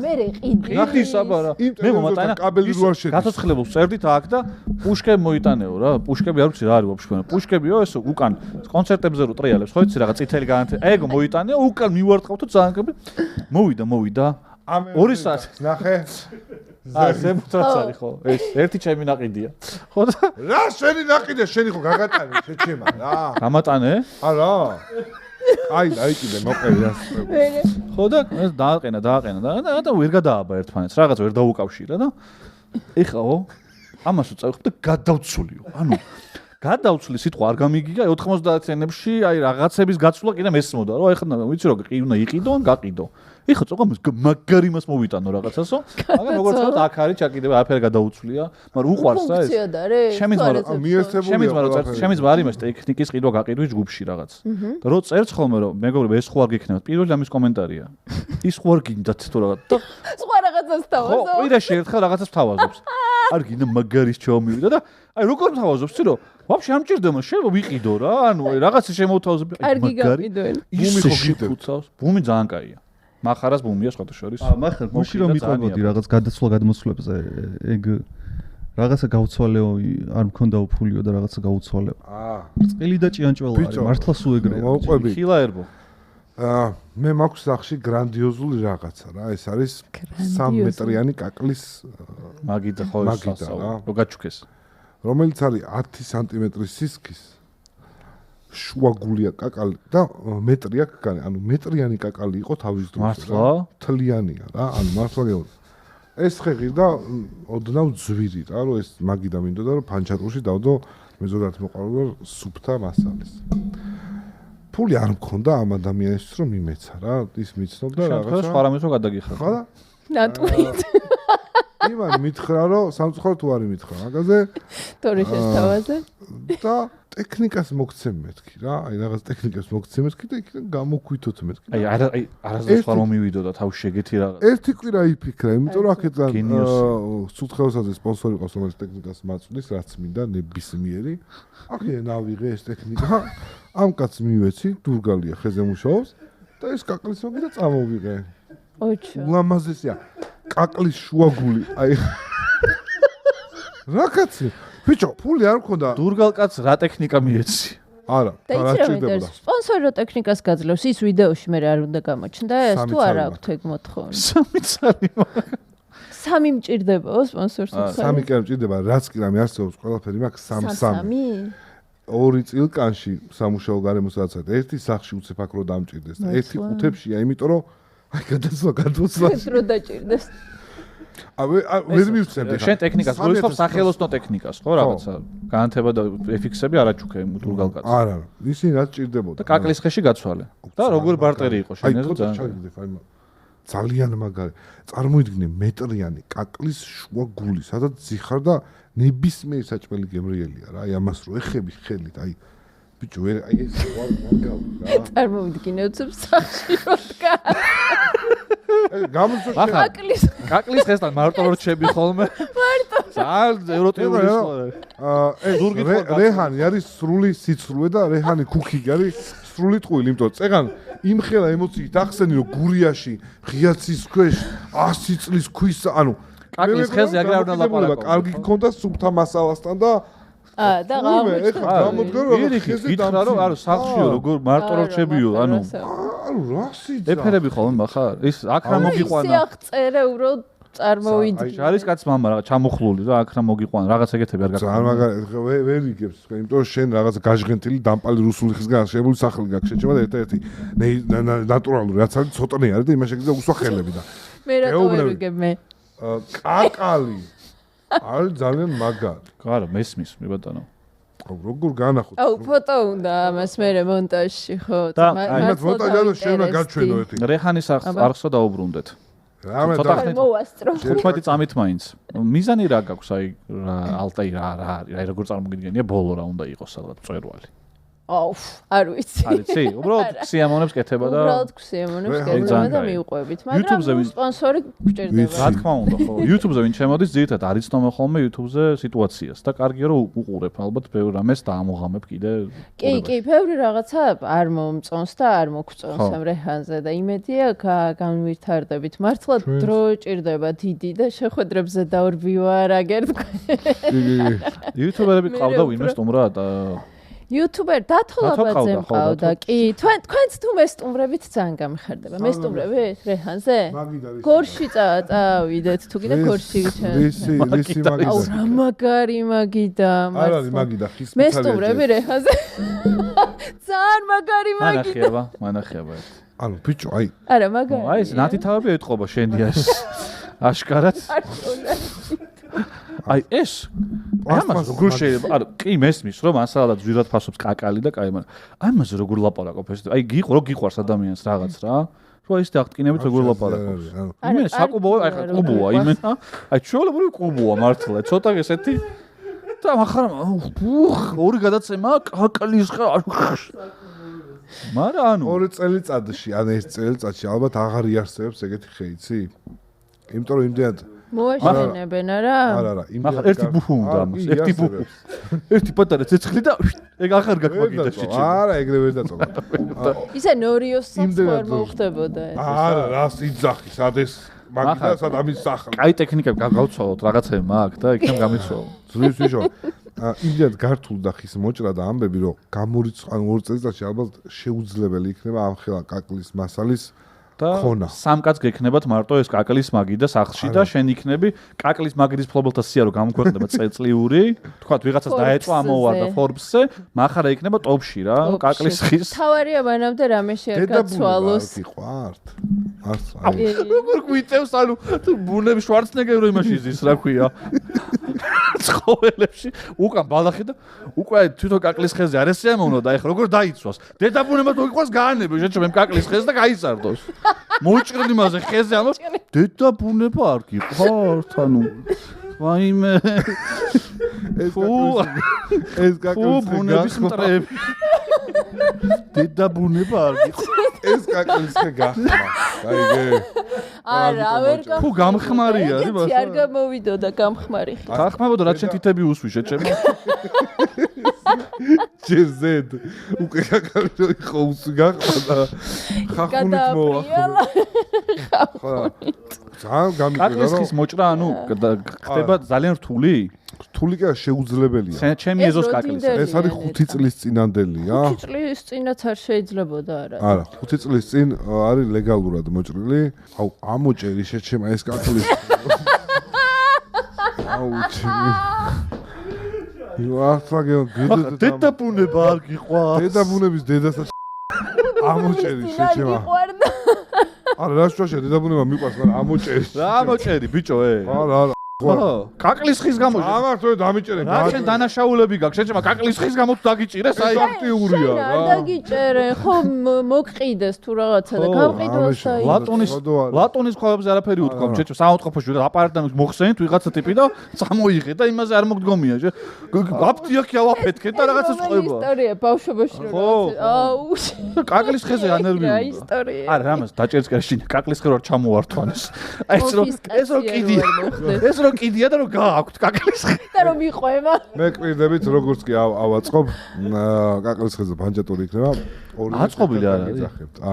მე ყიდი. ყიდი საბარა. მე მომატანა კაბელი რო არ შედის. გაცოცხლებულს წერდით აქ და პუშკები მოიტანეო რა. პუშკები არ ვიცი რა არის ვაფშე. პუშკებიო ეს უკან კონცერტებზე რო ტრიალებს ხო იცი რაღაც წითელი განათება. ეგ მოიტანეო უკან მივარტყავთო ძალიან კაბი. მოვიდა. 2 საათი. ნახე. ზემოთაც არის ხო? ეს ერთი ჩემი ნაყიდია. ხო და რა შენი ნაყიდია, შენი ხო გაგატანე შეჩემა რა. გამატანე? არა. აი, დაიკიდე მოყევი ასე. ხო და დააყენა და ვერ გადააბა ერთმანეთს, რაღაც ვერ დაუკავშირა და ეხაო ამას უწევხ და გადავცულიო. ანუ გადავცული სიტყვა არ გამიგიგა 90-იანებში, აი რაღაცების გაცვლა კიდე მესმოდა, რომ ეხლა ვიცი რომ უნდა იყიდო ან გაყიდო. ეხლა წოღამს მაგარი მას მოვიტანო რაღაცასო. მაგრამ როგორც ვთქვათ, აქ არის ჩაკიდება, არაფერი გადაუცვლია, მაგრამ უყვარს რა ეს. შემიძლია არის მას ტექნიკის ყიდვა გაყიდვის ჯგუფში რაღაც. და რო წერს ხოლმე რომ მეგობრებო ეს ხო არ გიქნებათ, პირველი ამის კომენტარია. ის ხო არ გინდათ თუ რაღაც. სხვა რაღაცას თავაზობს. ხო, პირაში ერთხელ რაღაცას თავაზობს. არ გინდა მაგარის ჩაომივიდა და აი როგორ თავაზობს ცი რომ ვაფშე ამჭირდება შეიძლება ვიყიდო რა, ანუ რაღაცა შემოთავაზები. კარგი გაყიდველი. ბუმი ხო გიფუცავს. ბუმი ძალიან კაია. მახარას ბუმია სხვათა შორის. მახარ გუში რომ მიყობოდი რაღაც გადაცვლა გადმოსვლებზე ეგ რაღაცა გავცვალეო არ მქონდა უფულიო და რაღაცა გავცვალეო. წილი და ჭიანჭველა არის მართლა სულ ეგრეა. მოყვები. ხილა ერბო. მე მაქვს სახში გრანდიოზული რაღაცა რა, ეს არის 3 მეტრიანი კაკლის მაგიდა ხო ეს რო გაჩუქეს. რომელიც არის 10 სანტიმეტრის სისქის. შუაგულია კაკალი და მეტრია კაკალი, ანუ მეტრიანი კაკალი იყო თავის დროს. მართლა? თლიანია რა, ანუ მართლა გეუბნები. ეს ხეღი და ოდნავ ძვირი რა, რომ ეს მაგიდა მინდოდა რომ ფანჩატურში დავდო მე ზოგადად მოყავდა სუფთა მასალის. ფული არ მქონდა ამ ადამიანისთვის რომ იმეცა რა ის მიცნობდა რაღაცა სხვა რამეს რო გადაგიხარ ხო და ნატურით იმან მითხრა რომ სამწუხაროდ თუ არ იმითხრა მაგაზე თორე შესთავაზე და ტექნიკას მოგცემ მეთქი რა აი რაღაც ტექნიკას მოგცემ მეთქი და იქიდან გამოგვითოთ მეთქი აი არასდროს არ მომივიდო და თავში ეგეთი რაღაც ერთი კვირა იფიქრა იმიტომ რომ აქედან სულთხეოსაზე სპონსორი ყავს რომელიც ტექნიკას მაწვდის რაც მინდა ნებისმიერი აქედან ავიღე ეს ტექნიკა ამ კაცს მივეცი დურგალია ხეზე მუშაობს და ეს კაკლის მოგი და წამოვიღე ოჩო ულამაზესია კაკლის შუაგული აი რა კაცი ბიჭო ფული არ მქონდა დურგალ კაცს რა ტექნიკა მიეცი არა და იცი რა მინდა სპონსორი რო ტექნიკას გაძლევს ის ვიდეოში მე არ უნდა გამოჩნდეს თუ არა აქვს ეგ მოთხოვნა 3 წელი 3 მჭირდებაო სპონსორს სამი კი არ მჭირდება რაც კი რამე არსებობს ყველაფერი მაქვს 3 ორი წილკანში სამუშაო გარემოსაც ერთი სახში უცებ აქ რო დამჭირდეს და ერთი ყუთებშია იმიტომ რომ აი გადაცვა რო დაჭირდეს ვერ მივცემ შენ ტექნიკას გულისხმობ სახელოსნო ტექნიკას ხო რაღაცა განათება და ეფიქსები არაჩუქე დურგალ კაცს არა ისინი რაც ჭირდებოდა და კაკლის ხეში გაცვალე და როგორ ბარტერი იყო შენ ეს ძალიან მაგარი წარმოიდგინე მეტრიანი კაკლის შუა გული სადაც ზიხარ და ნებისმიერი საჭმელი გემრიელია რა აი ამას რო ეხები ხელით აი ბიჭო ვერ აი ეს მაგარი რა წარმოვიდგინე უცებ სახში რო დგა კაკლის ხესთან მარტო რო რჩები ხოლმე მარტო ძალიან ევროპული რეჰანი არის სრული სიცრუე და რეჰანი ქუქი არის სრული ტყუილი იმიტომ წეგან იმხელა ემოციით ახსენი რომ გურიაში ღიაცის ქვეშ 100 წლის ქვის ანუ კაკლის ხეზე აგრე არ უნდა ლაპარაკო კარგი გქონდა სუფთა მასალასთან და და გამოდგა რომ გითხრა რომ არა სახშიო როგორ მარტო რო რჩებიო ანუ რა სიძა ეფერები ხოლმე ხარ ის აქ რა მოგიყვანა ისე აღწერე უბრალოდ წარმოვიდგინე აი არის კაც მამა რა ჩამოხლული რა აქ რა მოგიყვანა რაღაც ეგეთები არ გაკეთე ძალიან მაგარი ვერ იგებს იმიტომ რომ შენ რაღაც გაჟღენტილი დამპალი რუსული ხისგან შემული სახლი გაქვს შეჭება და ერთ-ერთი ნატურალური რაც არის ცოტნე არის და იმაში გიზა უსვა ხელები და მე რატო ვერ ვიგებ მე კაკალი არის ძალიან მაგარი არა მესმის მე ბატონო როგორ განახოთ აუ ფოტო უნდა ამას მე მონტაჟში ხო იმათ მონტაჟად შევნა გაჩვენო ერთი რეჰანის არხსო დაუბრუნდეთ რამე და მოვასწრო 15 წამით მაინც მიზანი რა გაქვს აი ალტაი რა აი როგორ წარმოგიდგენია ბოლო რა უნდა იყოს სადღაც წვერვალი აუ არ ვიცი არიცი უბრალოდ ქსიამონებს კეთება და უბრალოდ ქსიამონებს კეთება და მიუყვებით მაგრამ სპონსორი გვჭირდება რა თქმა უნდა ხო YouTube-ზე ვინ შემოდის ძირითადად არის ცნობილი ხოლმე YouTube-ზე სიტუაციას და კარგია რომ უყურებ ალბათ ბევრ რამეს დაამოღამებ კიდე კი ბევრი რაღაცა არ მომწონს და არ მოგწონს ამ რეჰანზე და იმედია განვითარდებით მართლა დრო ჭირდება დიდი და შეხვედრებზე დაურბივარ აგერ YouTube-ები ყავდა ვინმე სტუმრად YouTuber დათოლაბაძე მყავდა კი თქვენც თუ მესტუმრებით ძალიან გამიხარდება მესტუმრებით რეჰანზე გორში წავიდეთ თუ კიდე გორში რისი მაგიდა აუ რა მაგარი მაგიდა არ არის მაგიდა ხის მესტუმრები რეჰანზე ძალიან მაგარი მაგიდა მანახება ანუ ბიჭო აი არა მაგარი აი ეს ნათი თავები ეთყობა შენდიაში აშკარად აი ეს ამას როგორ შეიძლება არა კი მესმის რომ მასალად ძვირად ფასობს კაკალი და კაი მაგრამ ამაზე როგორ ლაპარაკობ ეს აი გიყვარს ადამიანს რაღაც რა რო ის დაღტკინებით როგორ ლაპარაკობს იმენ საკუბოა აი ხა კუბოა იმენა აი ჩვეულებრივი კუბოა მართლა ცოტა ესეთი და ახლა ორი გადაცემა კაკალის ხა მაგრამ ანუ ორი წელიწადში ან ეს წელიწადში ალბათ აღარ იარსებებს ეგეთი ხეიცი იმიტომ რომ იმდენად მოაშენებენ არა არა ახლა ერთი ბუფუ უნდა ამას ერთი ბუფუ ერთი პატარა ცეცხლი და ეგ ახარ გაკმაგიდა შეჭი არა ეგრე ვერ დაწოვა ისე ნორიოს საფორ მოხდებოდა ეს არა რას იძახი სად ეს მაგიდა სად ამის სახლი კაი ტექნიკა გავცვალოთ რაღაცები მაქვს და იქნებ გამიცვალო ზუსტ ვიშო იმდენად გართულ და ხის მოჭრა და ამბები რომ გამორიცხან ორ წელიწადში ალბათ შეუძლებელი იქნება ამ ხელა კაკლის მასალის და სამ კაც გექნებათ მარტო ეს კაკლის მაგიდა სახლში და შენ იქნები კაკლის მაგიდის ფლობელთა სია რომ გამოქვეყნდება წელწლიური თქვათ ვიღაცას დაეწვა ამოვარდა Forbes-ზე מחარა იქნება ტოპში რა კაკლის ხის თავარია მანამდე რამე შეარ გაცვალოს გიყვართ როგორ გვიწევს ანუ ბუნები შვარცნეგერი რომ იმაში ზის რა ქვია ცხოველებში უკან ბალახი და უკვე თვითონ კაკლის ხეზე არ ესიამოვნო და ეხლა როგორ დაიცვას დედაბუნება თუ იყოს გაანებო შეჭმემ კაკლის ხეზე და გაიწარდოს მოჭრდი მასე ხეზე ამას დედაბუნება არ გიყვართ ანუ ვაიმე ეს კაკლის ბუნების მტრები დედაბუნება არ გიყვართ ეს კაკლის ხე გახმა გაიგე არა ვერ თუ გამხმარია არის მაგ არ გამოვიდოდა გამხმარი ხი გახმებოდა რაც შენ თითები უსვი შეჭმე ჯერზედ უკვე კაკალი იყო უსვი გახმა და ხახუნით მოახო ძალიან გამიგე კაკლის ხის მოჭრა ანუ ხდება ძალიან რთული რთული კი შეუძლებელია ჩემი ეზოს კაკლის ეს არის 5 წლის წინანდელია 5 წლის წინაც არ შეიძლებოდა არა 5 წლის წინ არის ლეგალურად მოჭრილი აუ ამოჭერი შეჩემა ეს კაკლის აუ ჩემი დედაბუნება არ გიყვარს დედაბუნების დედასაც ამოჭერი შეჩემა არა რა შუაშია დედაბუნება მიყვარს მაგრამ ამოჭერი რა ამოჭერი ბიჭო არა ხო კაკლის ხის გამო ამართო დამიჭერე რა შენ დანაშაულები გაქვს შეჭმა კაკლის ხის გამო თუ დაგიჭირეს აი აქტიურია რა რა დაგიჭერე ხო მოკყიდეს თუ რაღაცა და გამყიდოს აი ლატონის ხვალებზე არაფერი უთქვამ შეჭმა საავადმყოფოში აპარატამის მოხსენით ვიღაცა ტიპი და წამოიღე და იმაზე არ მოგდგომია აფთიაქი ავაფეთქეთ და რაღაცა სწובה ისტორია ბავშვობაში რაღაცა აუ კაკლის ხეზე ანერვიულდა ისტორია არა რამას დაჭერს კაშინ კაკლის ხე რო ჩამოვართვანეს აი ეს რო კიდია ეს რო კიდია და რო გააქვთ კაკლის ხე და რომ იყვება მე კვირდებით როგორც კი ავაწყობ კაკლის ხეზე ბანჯატური იქნება აწყობილი არ არის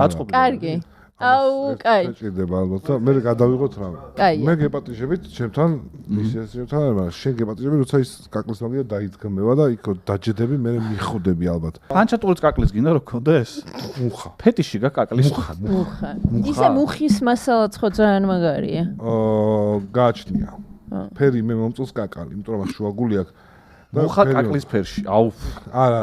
აწყობილი კარგი აუ კაი შეჭირდება ალბათ და მე გადავიღოთ რამე მე გეპატიჟებით ჩემთან ისესთან მაგრამ შენ გეპატიჟები როცა ის კაკლის მაგია დაიძგმება და იქ დაჯდები მე მიხოდები ალბათ ბანჯატურის კაკლის გინდა რო გქონდეს მუხა ფეტიში გა კაკლის მუხა ისე მუხის მასალაც ხო ძალიან მაგარია გააჩნია ფერი მე მომწონს კაკალი იმიტომ რომ შუაგული აქვს მუხა კაკლის ფერში აუ არა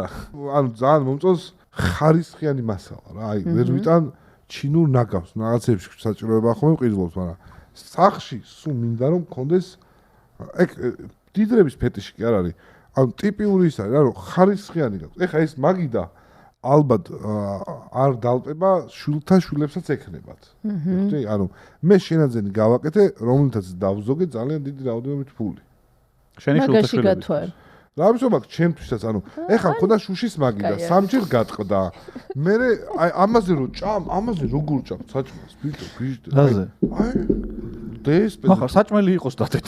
ანუ ძალიან მომწონს ხარისხიანი მასალა რა აი ვერ ვიტან ჩინურ ნაგავს რაღაცებში საჭიროება ხომ მყიდულობს მაგრამ სახში სულ მინდა რომ მქონდეს ეგ დიდრების ფეტიში კი არ არის ანუ ტიპიური ის არის რა რომ ხარისხიანი გაქვს ეხა ეს მაგიდა ალბათ არ დალპება შვილთა შვილებსაც ექნებათ ხოთი ანუ მე შენაძენი გავაკეთე რომელთაც დავზოგე ძალიან დიდი რაოდენობით ფული შენი შვილთა შვილები რა ვისაუბრებ ჩემთვისაც ანუ ეხლა მქონდა შუშის მაგიდა სამჯერ გატყდა მე აი ამაზე რო ჭამ ამაზე როგორ ჭამ საჭმელს ბიჭო ბიჭო რაზე აი დსპ ახლა საჭმელი იყოს დათეთ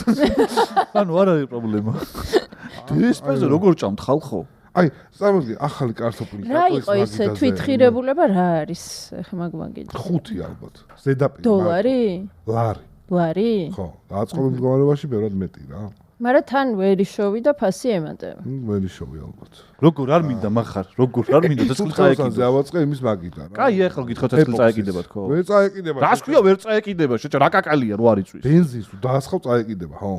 ანუ არ არის პრობლემა დსპ-ზე როგორ ჭამთ ხალხო აი წარმოიდგინე ახალი კარტოფილი რა იყო ეს თვითღირებულება რა არის ეხლა მაგმაგიძე 5 ალბათ ზედაპირი დოლარი ლარი ხო დაწყობილ მდგომარეობაში ბევრად მეტი რა მაგრამ თან ვერიშოვი და ფასი ემატება ვერიშოვი ალბათ როგორ არ მინდა מחარ როგორ არ მინდა ცეცხლი წაეკიდება ავაწყე იმის მაგიდა რა კაი ახლა გითხო ცეცხლი წაეკიდება თქო ვერ წაეკიდება რას ქვია ვერ წაეკიდება შეჭა რა კაკალია რო არ იწვის ბენზინს თუ დაასხავ წაეკიდება ხო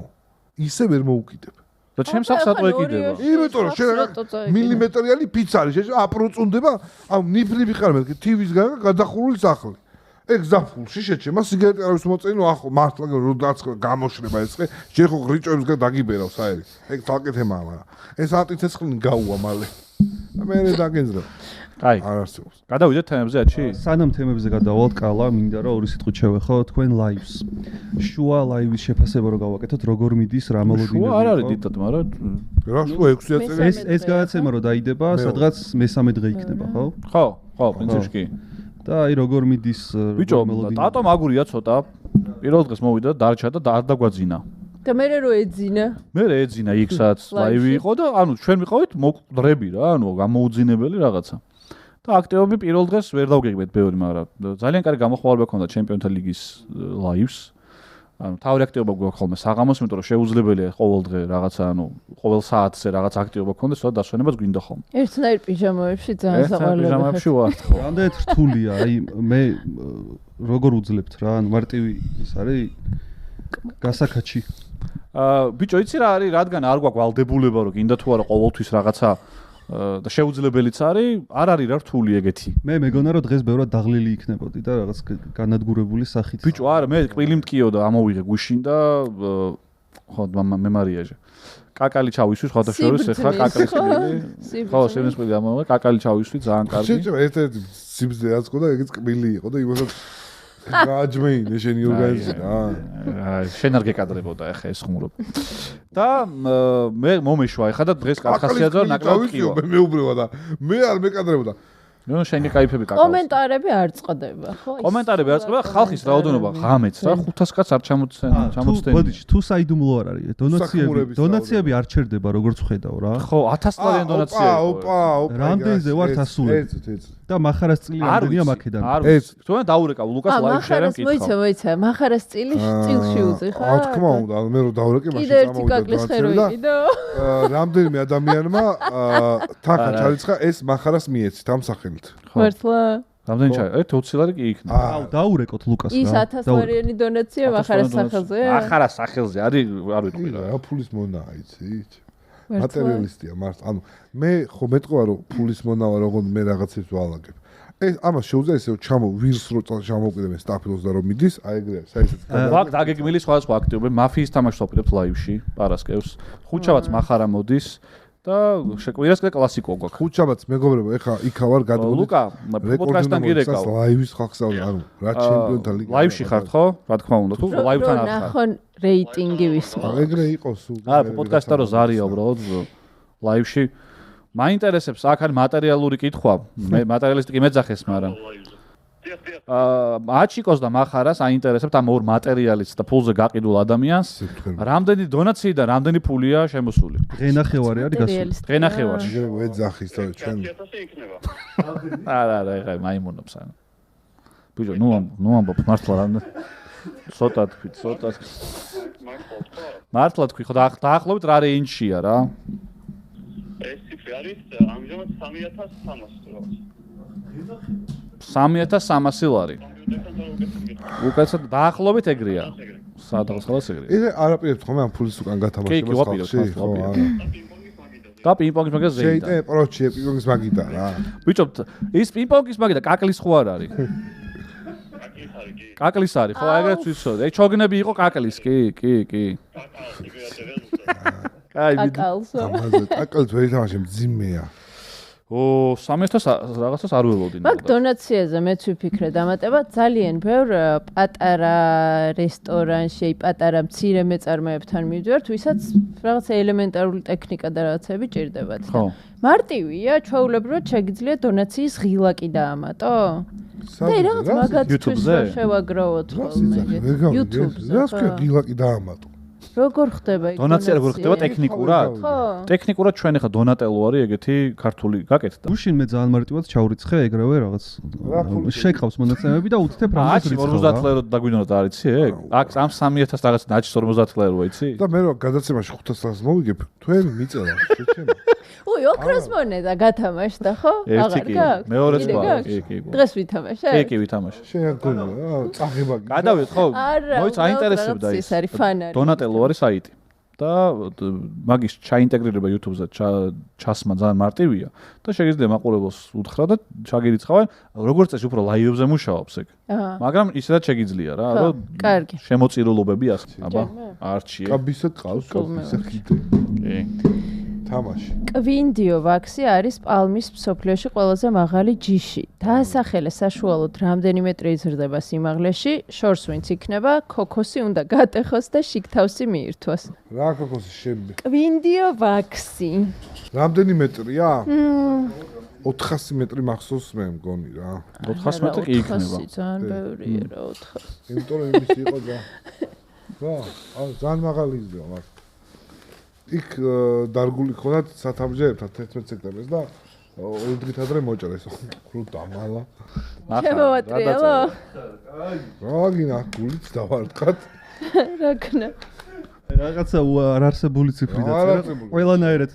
ისე ვერ მოუკიდებ და ჩემს აქვს სატო ეკიდება იმიტომ რომ შენ მილიმეტრიანი ფიცა არის შეჭა აპრუწუნდება ამ ნიფრიბი ხარ მე TV-სგან გადახურული სახლი ეგ ზაფხულში შეჭემა სიგარეტი არ ვისმოწენო ახო მართლა რო დაწყე გამოშრება ეს ხე შენ ხო ღრიჭოებსგან დაგიბერავს აერი ეგ თალკე თემაა მაგრამ ეს ანტიცეცხლი გაუვა მალე და მე დაგენძრა აი არ არსებობს გადავიდეთ თემებზე აჩი სანამ თემებზე გადავალთ კალა მინდა რა ორი სიტყვით შევეხო თქვენ ლაივს შუა ლაივის შეფასება რო გავაკეთოთ როგორ მიდის რა მოლოდინები შუა არ არის დიდად მაგრამ რა შუა 6 წელი ეს გადაცემა რო დაიდება სადღაც მესამე დღე იქნება ხო ხო პრინციპში კი და აი როგორ მიდის ბიჭო ტატო მაგურია ცოტა პირველ დღეს მოვიდა და დარჩა და არ დაგვაძინა და მე რო ეძინა მე ეძინა იქსაც ლაივი იყო და ანუ ჩვენ ვიყავით მოკდრები რა ანუ გამოუძინებელი რაღაცა და აქტივობი პირველ დღეს ვერ დავგეგმეთ ბევრი მაგრამ ძალიან კარგი გამოხმაურება ჰქონდა ჩემპიონთა ლიგის ლაივს ანუ თავი აქტივობა გვაქვს ხოლმე საღამოს იმიტომ რომ შეუძლებელია ყოველ დღე რაღაცა ანუ ყოველ საათზე რაღაც აქტივობა გქონდეს და დასვენებას გვინდა ხოლმე ერთნაირ პიჟამოებში ძალიან საყვარელი პიჟამებში ვართ ხო რამდენად რთულია აი მე როგორ უძლებთ რა ანუ მარტივი ის არის გასაკაჩი ბიჭო იცი რა არის რადგან არ გვაქვს ვალდებულება რომ გინდა თუ არა ყოველთვის რაღაცა და შეუძლებელიც არის არ არის რა რთული ეგეთი მე მეგონა რომ დღეს ბევრად დაღლილი იქნებოდი და რაღაც განადგურებული სახით ბიჭო არა მე კბილი მткиო და ამოვიღე გუშინ და ხო მე მარიაჟე კაკალი ჩავისვი სხვა შორის ეხლა კაკალის ყბილი ხო სიმის ყბილი ამოვა კაკალი ჩავისვი ძალიან კარგი შეიძლება ერთ-ერთი სიმძე რაც ყო და ეგეც ყბილი იყო და იმასაც გააჯმეინე შენი ორგანიზმი შენ არ გეკადრებოდა ეხა ეს ხმურობ და მე მომეშვა ეხა და დღეს კახასიაძე ნაკლად ყივა მე უბრალოდ და მე არ მეკადრებოდა ნუ შენი кайფები კაკალს კომენტარები არ წყდება ხო კომენტარები არ წყდება ხალხის რაოდენობა ღამეც რა 500 კაც არ ჩამოცდენ ბოდიში თუ საიდუმლო არ არის დონაციები არ ჩერდება როგორც ხედავ რა ხო 1000 ლარიანი დონაცია ოპა რამდენზე ვართ ასულები და מחარას წილი ამდენია მაქედან ეს თუნდაც დაურეკავ ლუკას ლაივში არ მკითხავ მოიცა מחარას წილში უძი ხა რა თქმა უნდა მე რო დაურეკე მაშინ წამოვიდა რამდენიმე ადამიანმა თახა ჩარიცხა ეს מחარას მიეცით ამ სახელით მართლა რამდენი ჩაი 20 ლარი კი იქნება აუ დაურეკოთ ლუკას რა ის 1000 ლარიანი დონაცია מחარას სახელზე מחარას სახელზე არის არ ვიტყვი რა ფულის მონაა იცით მატერიალისტია მართ ანუ მე ხო მეტყვა რომ ფულის მონაა როგორ მე რაღაცებს ვალაგებ ეს ამას შეუძლია ესე ჩამო ვირს რო ჩამოვყიდე სტაფილოს და რომ მიდის აი ეგრეა საერთოდ ვაკ დაგეგმილი სხვადასხვა აქტივობები მაფიის თამაშს ვაპირებთ ლაივში პარასკევს ხუთშაბათს מחარა მოდის და შეკვირას კლასიკო გვაქვს ხუთშაბათს მეგობრებო ეხა იქა ვარ გადმოდი ლუკა პოდკასტთან გირეკავ ლაივის ხალხსა ანუ რა ჩემპიონთა ლიგა ლაივში ხართ ხო რა თქმა უნდა თუ ლაივთან არ ხარ ნახონ რეიტინგი ვისმო ეგრე იყოს სულ პოდკასტა რო ზარია უბრალოდ ლაივში მაინტერესებს აქ არის მატერიალური კითხვა მე მატერიალისტი კი მეძახეს მაგრამ აჩიკოს და מחარას აინტერესებთ ამ ორ მატერიალისტს და ფულზე გაყიდულ ადამიანს რამდენი დონაციიდან რამდენი ფულია შემოსული დღენახევარი არის გასული დღენახევარში ვეძახის და ჩვენ არა ეხა მაიმუნობს ან ბიჭო ნუ ამბობ მართლა რამდენი ცოტა მართლა თქვი ხო დაახლოებით რა რეინჯშია რა ეს ციფრი არის ამჟამად 3300 ლარი უკაცრავად დაახლოებით ეგრეა სადღაც ეგრეა ეს არაპირებთ ხომ ამ ფულის უკან გათამაშებას ხალხში ხო და პინგ-პონგის მაგას ზედა შეიძლება პროჩი პინგ-პონგის მაგიდა რა ბიჭო ის პინგ-პონგის მაგიდა კაკლის ხო არ არის კაკლის არის ხო ეგრეც ვიცოდი ეგ ჩოგნები იყო კაკლის კი აი კაკალსო ამაზე კაკალს ვერ ითამაშე მძიმეა 300-ს რაღაცას არ ველოდი მაგ დონაციაზე მეც ვიფიქრე დამატება ძალიან ბევრ პატარა რესტორანში პატარა მცირე მეწარმეებთან მივდივართ ვისაც რაღაცა ელემენტარული ტექნიკა და რაღაცები ჭირდებათ ხო მარტივია ჩვეულებრივად შეგიძლია დონაციის ღილაკი დაამატო და რაღაც მაგათთვის შევაგროვოთ ხოლმე YouTube-ზე რა თქვა ღილაკი დაამატო როგორ ხდება იქ დონაცია როგორ ხდება ტექნიკურად? ტექნიკურად ჩვენ ახლა დონატელო არის ეგეთი ქართული გაკეთდა. გუშინ მე ძალიან მარტივად ჩაურიცხე ეგრევე რაღაც შეკავს მონაცემები და უთითებ რამდენს რიცხვი 50 ლერო დაგვინდოდა არ იცი ეგ? აქ ამ 3000 რაღაც ნაჩის 50 ლერო იცი? და მე რო გადაცემაში 500-ს მოვიგებ, თქვენ მიწელა შეჩემ. უი, ოქროს მონეტა გათამაშდა ხო? აღარ გაქვს. მეორეც გვაქვს. კი. დღეს ვითამაშე? კი, ვითამაშე. შენ გქონია, წაღებაგი. გადავით ხო? მოიცა აინტერესებდა ის არის ფანარი. დონატელო არის საიტი. და მაგის ჩაინტეგრირება YouTube-ზე ჩასმა ძალიან მარტივია და შეგიძლია მაყურებელს უთხრა და ჩაგირიცხავენ როგორც წესი უფრო ლაივებზე მუშაობს ეგ. მაგრამ ისედაც შეგიძლია რა, რომ კარგი. შემოწირულობები ასე. აბა, არჩიე. კაბისა ყავს, კაბისა ხიდე. კი. თამაში. კვინდიო ვაქსი არის პალმის მსოფლიოში ყველაზე მაღალი ჯიში. დაასახელეს საშუალოდ რამდენი მეტრი იზრდება სიმაღლეში, შორს ვინც იქნება, ქოქოსი უნდა გატეხოს და შიგთავსი მიირთვას. რა ქოქოსი შები? კვინდიო ვაქსი. რამდენი მეტრია? 400 მეტრი მახსოვს მე მგონი რა. 400 მეტრი კი იქნება. 400 ძალიან ბევრია რა 400. იმიტომ რომ იმის იყო და ძალიან მაღალი იზრდება მაგ. იქ დარგული ხონათ სათამბჯერებთან 11 სექტემბერს და ორი დღით ადრე მოჭრეს. ხრო დამალა. შემოვატრიალო? რაგინა გულიც დავარტყათ. რა ქნა? რაღაცა არარსებული ციფრი დაწერა. ყველანაირად.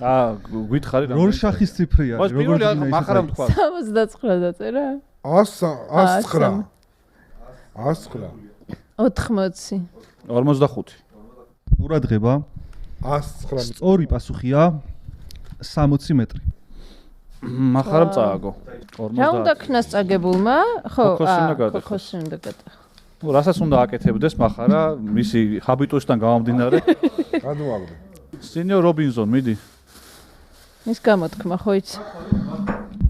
გითხარი რა. რორშახის ციფრია. როგორ მახარამ თქვა. 79 დაწერა? 109. 80. 45. ყურადღება. 109. სწორი პასუხია 60 მეტრი. მახარამ წააგო. 50. რა უნდა ქნას წაგებულმა? ხო, ქოქოსი უნდა გატეხოს. ქოქოსი უნდა გატეხოს. ნუ რასაც უნდა აკეთებდეს מחარა მისი ჰაბიტუსიდან გამომდინარე. გადმოაგდე. სენიორ რობინზონ, მიდი. ის გამოთქმა ხო იცი?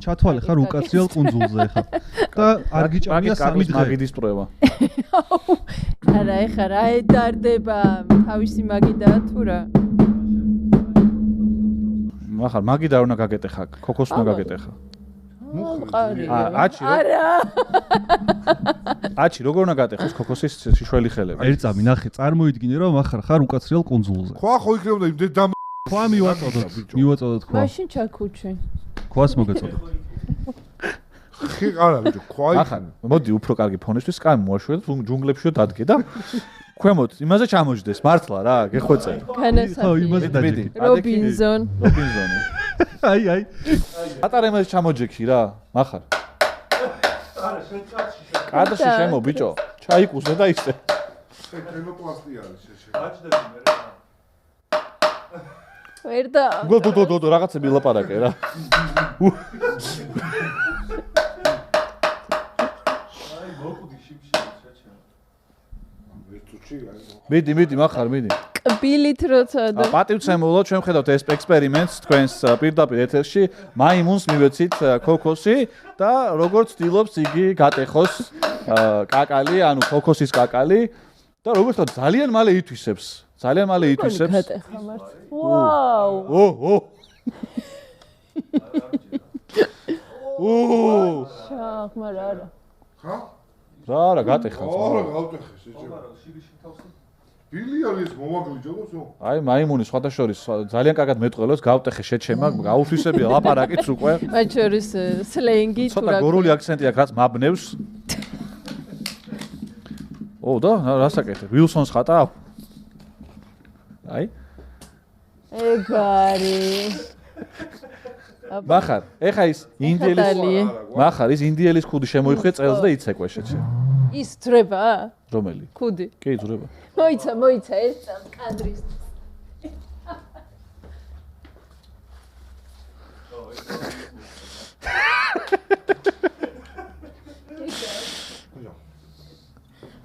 ჩათვალე ხარ უკაცრიელ კუნძულზე ხა. და არ გიჭამია 3 დღე. მაგიდის პროვა. არა, ეხა რა ედარდება თავისი მაგიდაა თუ რა? מחარ მაგი და უნდა გაგეტეხა, ქოქოს უნდა გაგეტეხა. მყარი. აჩი არა. აჩი როგორ უნდა გატეხოს ქოქოსის შიშველი ხელები? ერთამი ნახე, წარმოიდგინე რომ ახარ ხარ უკაცრიელ კუნძულზე. ხვა ხო იქნებოდა იმდე და ხვა მივაწოდოთ ხვა. მაშინ ჩაქუჩე. ქვას მოგეწოდოთ. ხი არა ბიჭო, ხვა ახან მოდი უფრო კარგი ფონისთვის კაი მოაშვედოთ ჯუნგლებშიო დადგე და ქვემოთ იმაზე ჩამოждდეს მართლა რა გეხვეწე ხო იმაზე დაჯექი რობინზონი აი ატარ იმაზე ჩამოჯექი რა מחარ კადრში შემო ბიჭო ჩაიკუსე და ისე ტენოპლასტი არის შეშე ვერდა გოდო რაღაცები ლაპარაკე რა მიდი מחარ მიდი კბილით როცა და პატივცემულო ჩვენ ხედავთ ეს ექსპერიმენტს თქვენს პირდაპირ ეთერში მაიმუნს მივეცით ქოქოსი და როგორც ცდილობს იგი გატეხოს კაკალი ანუ ქოქოსის კაკალი და როგორც თქო ძალიან მალე ითვისებს გატეხა მართ ვაუ შაღმარ არა ხა რა გატეხა არა გავტეხე შეჭება ბილიონის მომაგლიჯობს აი მაიმუნი სხვადასხვა ძალიან კარგად მეტყველოს გავტეხე შეჩემა გაუთვისებია ლაპარაკიც უკვე მათ შორის სლენგი თუ რა გორული აქცენტი აქვს რაც მაბნევს და რასაკეთებ ვილსონს ხატავ აი ეგარი מחარ ეხა ის ინდიელის ქუდი შემოიხვია წელს და იცეკვე შეჩემა ის ძრება რომელი ქუდი კი ძრება მოიცა ეს კადრის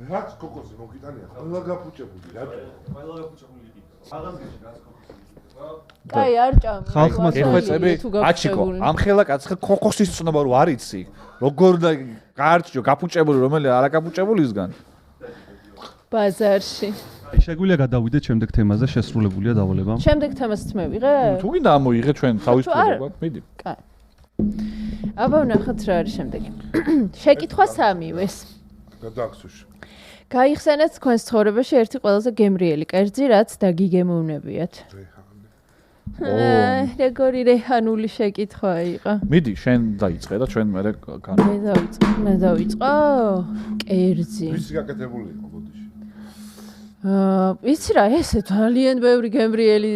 რაც ქოქოსი მოგიტანია ყველა გაფუჭებული რატო კაი არ ჭამ ხალხმა შეხვეწები აჩიკო ამ ხელა კაცხა ქოქოსის ცნობა რო არ იცი როგორ და გარჩიო გაფუჭებული რომელი არა გაფუჭებულისგან ბაზარში შეგვიძლია გადავიდეთ შემდეგ თემაზე შესრულებულია დავალება შემდეგ თემასაც მე ვიღე თუ გინდა ამოიღე ჩვენ თავისუფლება მიდი კაი აბა ვნახოთ რა არის შემდეგი შეკითხვა 3 ეს გადააქსუში გაიხსენეთ თქვენს ცხოვრებაში ერთი ყველაზე გემრიელი კერძი რაც დაგიგემოვნებიათ როგორი რეჰანული შეკითხვა იყო მიდი შენ დაიწყე და ჩვენ მე დავიწყო კერძი ვისი გაკეთებული იყო ბოდიში იცი რა ესე ძალიან ბევრი გემრიელი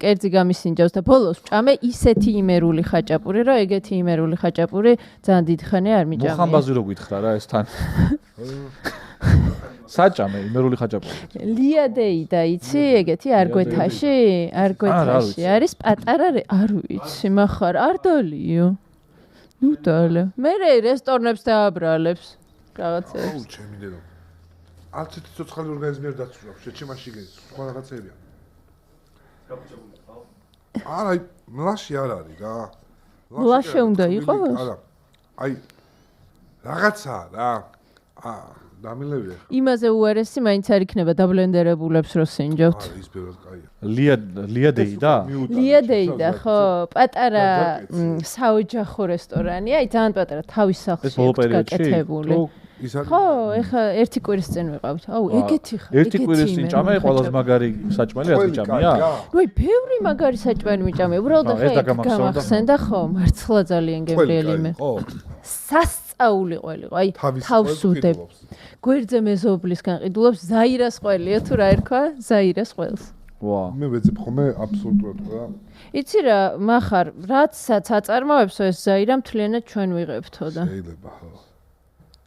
კერძი გამისინჯავს და ბოლოს ვჭამე ისეთი იმერული ხაჭაპური რომ ეგეთი იმერული ხაჭაპური ძალიან დიდი ხანი არ მიჭამე მოხამბაზი რო გითხრა რა ეს თან საჭამე იმერული ხაჭაპური ლიადეიდა იცი ეგეთი არგვეთაში არის პატარა არ ვიცი מחარ არ დალიო ნუ დაალე მე რესტორნებს დააბრალებს რაღაცებს ჩემი დედო არც ერთი ცოცხალი ორგანიზმი არ დაცურავს შეჩემაში გენს სხვა რაღაცებია არა მლაში არ არის რა მლაშე უნდა იყოს არა აი რაღაცა რა დამილევია იმაზე უარესი მაინც არ იქნება დაბლენდერებულებს რო სინჯობთ ის ბევრად კაია ლიადეიდა ხო პატარა საოჯახო რესტორანია აი ძალიან პატარა თავის სახლში გაკეთებული ხო ეხა ერთი კვირის წინ ვიყავთ აუ ეგეთი ხა ერთი კვირის წინ ჭამე ყველაზე მაგარი საჭმელი რაც ვიჭამია ნუ ბევრი მაგარი საჭმელი ვიჭამე უბრალოდ ხა გამახსენდა ხო მართლა ძალიან გემრიელი მე ხო სასწაული ყველიყო აი თავს უდებ გვერდზე მეზობლისგან ყიდულობს ზაირას ყველია თუ რა ერქვა ზაირას ყველს ვა მე ვეძებ ხოლმე აბსოლუტურად რა იცი რა מחარ რაცაც აწარმოებსო ეს ზაირა მთლიანად ჩვენ ვიღებთო და შეიძლება ხო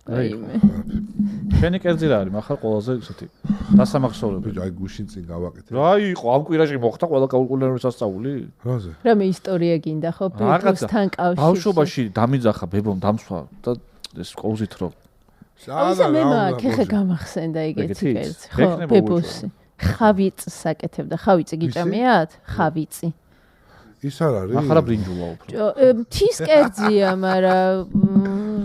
შენი კერძი რა არის מחარ ყველაზე ისეთი დასამახსოვრებელი აი გუშინ წინ გავაკეთე რა იყო ამ კვირაში მოხდა ყველა კულტურული სასწაული რაზე რამე ისტორია გინდა ხო ბებოსთან კავშირში ბავშვობაში დამიძახა ბებომ დამსვა და ეს ყოლზით რომ აისა მე მაგ ხე გამახსენდა ეგეთი კერძი. ხო, ბებოსი. ხავიწს აკეთებდა. ხავიწი გიჭამიათ? ხავიწი. ის არ არის? ახლა ბრინჯულა უფრო. მთის კერძია, მაგრამ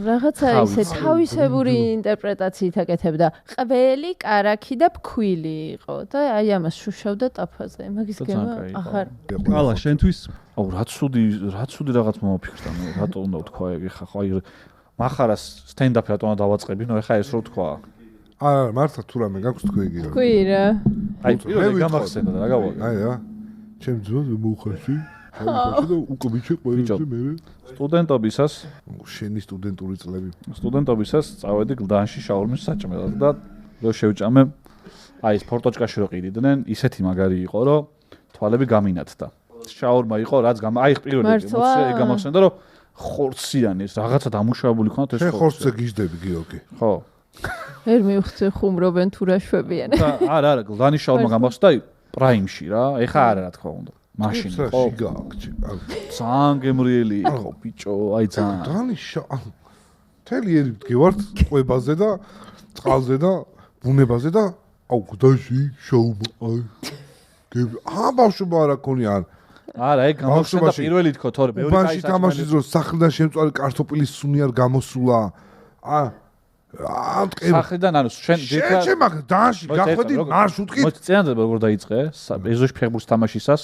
რაღაცა ისე თავისებური ინტერპრეტაციით აკეთებდა. ყველი, კარაქი და ფქვილი იყო და აი ამას შუშავდა ტაფაზე. მაგის გემა ახარ. ყალა შენთვის აუ რა ცუდი რაღაც მომაფიქრდა მე. რატო უნდა ვთქვა ეგ ხა ხო აი მახარას სტენდაპი რატო უნდა დავაწყები? ნუ ეხა ეს რო თქვა. არა, მართლა თუ რამე გაქვს თქვი იგი. თქვი რა. აი პირველი გამახსენდა და რა გავაკეთე? აი რა. ჩემ ძმას მოუხარში. და უკვე მიჩე ყველაზე მე. სტუდენტობისას, შენი სტუდენტური წლები. სტუდენტობისას წავედი გლდანში შაურმის საჭმელად და რო შევჭამე აი ეს ფორტოჩკაში რო ყიდიდნენ, ისეთი მაგარი იყო, რომ თვალები გამინათდა. შაურმა იყო, რაც აი პირველი ემოცია ეგ გამახსენდა, რომ ხორციანი ეს რაღაცა დამუშავებული ქონდა ეს ხორცი. შენ ხორცზე გიждები გიორგი. ხო. ვერ მივხვდი ხუმრობენ თუ რა შვებიან. არა, გლდანის შაურმა გამახსენდა პრაიმში რა. ეხა არა რა თქმა უნდა. მაშინ ხო. ძალიან გემრიელი იყო ბიჭო, აი ძალიან. გლდანის თელიერი მდგევართ ყვებაზე და წყალზე და ბუნებაზე და აუ გლდანში შაურმა აი. ბავშვობა რა ქონიან. არა, ეგ გამახსენდა პირველი თქო, თორე მეორე კაი თამაშის დროს სახლიდან შემწვარი კარტოფილის სუნი არ გამოსულა. სახლიდან ანუ შენ შენ მაგ დანში გახვედი მარშრუტკით. მოდი წინაზე როგორ დაიწყე? ეზოში ფეხბურთის თამაშისას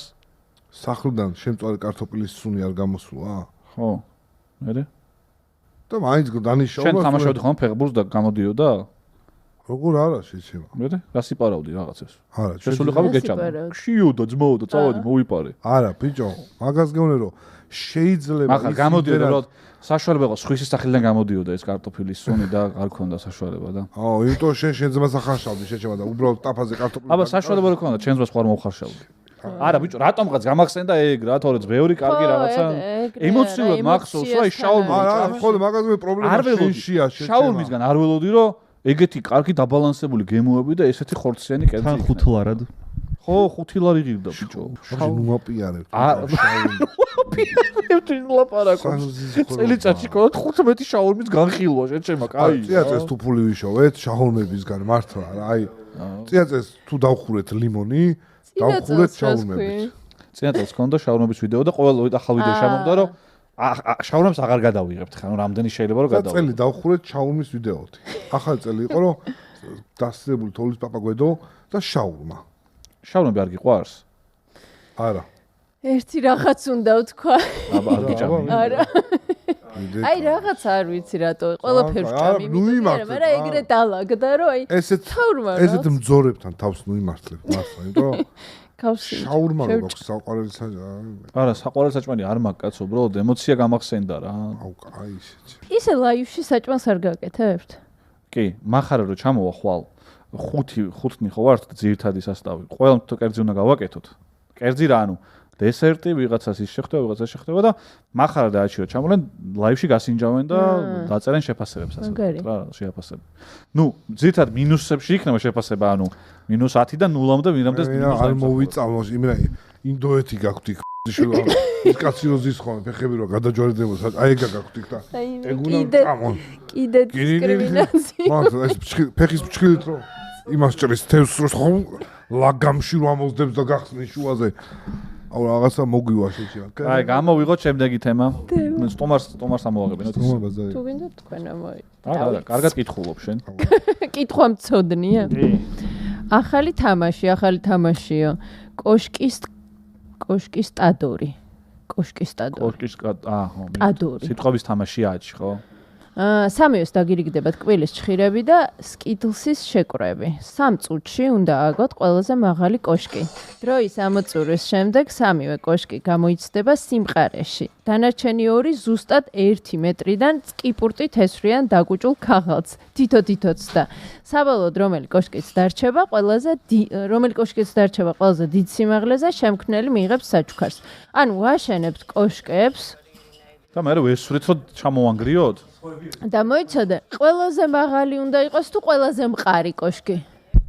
სახლიდან შემწვარი კარტოფილის სუნი არ გამოსულა? ხო. მერე? და მაინც დანის შოვა. შენ თამაშობდი ხომ ფეხბურთს და გამოდიოდა? როგორ არა შეჩება. მერე? რა სიპარავდი რაღაცებს? არა, შესულიყავი გეჭამა. შიოდა ძმაოდა, წავედი, მოვიპარე. არა, ბიჭო, მაგას გეუბნე რომ შეიძლება ახლა გამოდიოდა რომ საშუალება იყო სხვისის სახლიდან გამოდიოდა ეს კარტოფილის სუნი და არ ქონდა საშუალება და. იმიტომ შენ ძმას ახარშავდი შეჩება და უბრალოდ ტაფაზე კარტოფილი. აბა საშუალება რო ქონდა, ჩემს ძმას ხوار მოვხარშავდი. არა ბიჭო, რატომღაც გამახსენდა ეგ რა, თორე ბევრი კარგი რაღაცა ემოციურად მახსოვს, აი შაურმა. არა, ხოლმე მაგაზე პრობლემა შენშია შეჩება. შაურმისგან არ ველოდი რომ ეგეთი კარგი დაბალანსებული გემოები და ესეთი ხორციანი კერძი. თან 5 ლარად. ხო, 5 ლარი ღირდა ბიჭო. შენ უმაპიარებ. უმაპიარებ ლაპარაკობს. წელიწადში ქონდა 15 შაურმის განხილვა შეჩემა, კაი. წიაწეს თუ ფული ვიშოვეთ შაურმებისგან მართლა რა, აი. წიაწეს თუ დავხურეთ ლიმონი, დავხურეთ შაურმებით. წინათელს ქონდა შაურმების ვიდეო და ყოველ ახალ ვიდეო შემოგდა რომ შაურმებს აღარ გადავიღებთ ხან რამდენი შეიძლება რომ გადავიღოთ. წელი დავხურეთ შაურმის ვიდეოთი. ახალი წელი იყო რომ დასწრებული თოვლის პაპაგვედო და შაურმა. შაურმები არ გიყვარს? არა. ერთი რაღაც უნდა ვთქვა. აბა არ გიჭამი. არა. აი რაღაც არ ვიცი რატო ყველაფერს ჭამი. მაგრამ ეგრე დალაგდა რომ აი შაურმა. ესეთ მძორებთან თავს ნუ იმართლებ მართლა, იმიტომ რომ კავსი. შაურმა როგორ საყვარელი არა, საყვარელი საჭმელი არ მაქვს კაცო, უბრალოდ ემოცია გამახსენდა რა. აუ, კაი ისეთი. ისე ლაივში საჭმელს არ გაკეთებთ? კი, მახარა რომ ჩამოვა ხვალ. ხუთნი ხო ვართ ძირითადი სასტავი. ყველამ თუ კერძი უნდა გავაკეთოთ. კერძი რა, ანუ დესერტი ვიღაცას ის შეხდება, ვიღაცას შეხდება და მახარა დააჩიო ჩამოვლენ ლაივში გასინჯავენ და დაწერენ შეფასებებს ასე რა, შეაფასებ. ნუ, ძირითადად მინუსებში იქნება შეფასება, ანუ -10 და 0-მდე ვინამდე არ მოვიწავლო, იმენა ინდოეთი გაქვთ იქ შუა. ის კაცი როზის ხოლმე ფეხები რო გადაჯვარედებოს, აი ეგ გაქვთ იქ და ეგ უნდა გამონ. კიდე დისკრიმინაცია. მართლა ეს ფეხის ფჩხილით რო იმას ჭრის თევზს რო ხომ ლაგამში რო ამოვდებს და გახსნის შუაზე. აუ რაღაცა მოგვივა შეჭება. აი გამოვიღოთ შემდეგი თემა. სტომარს ამოვაღებინოთ ის. თუ გინდათ თქვენ ამოი. არა, კარგად კითხულობ შენ. კითხვა მწოდნია. ახალი თამაშიო. კოშკის სტადორი. კოშკის სტადორი. სიტყვების თამაშია აჩი, ხო? სამივეს დაგირიგდებათ კბილის ჩხირები და სკიტლსის შეკრები. 3 წუთში უნდა ააგოთ ყველაზე მაღალი კოშკი. დროის ამოწურვის შემდეგ სამივე კოშკი გამოიცდება სიმყარეში. დანარჩენი 2 ზუსტად 1 მეტრიდან წკიპურტით ესვრიან დაკუჭულ ქაღალდს. თითო-თითოც და საბოლოოდ რომელი კოშკიც დარჩება ყველაზე დიდ სიმაღლეზე, შემქმნელი მიიღებს საჩუქარს. ანუ ვაშენებთ კოშკებს და მე ვესვრით რომ ჩამოვანგრიოთ? და მოიცოდე, ყველაზე მაღალი უნდა იყოს თუ ყველაზე მყარი კოშკი?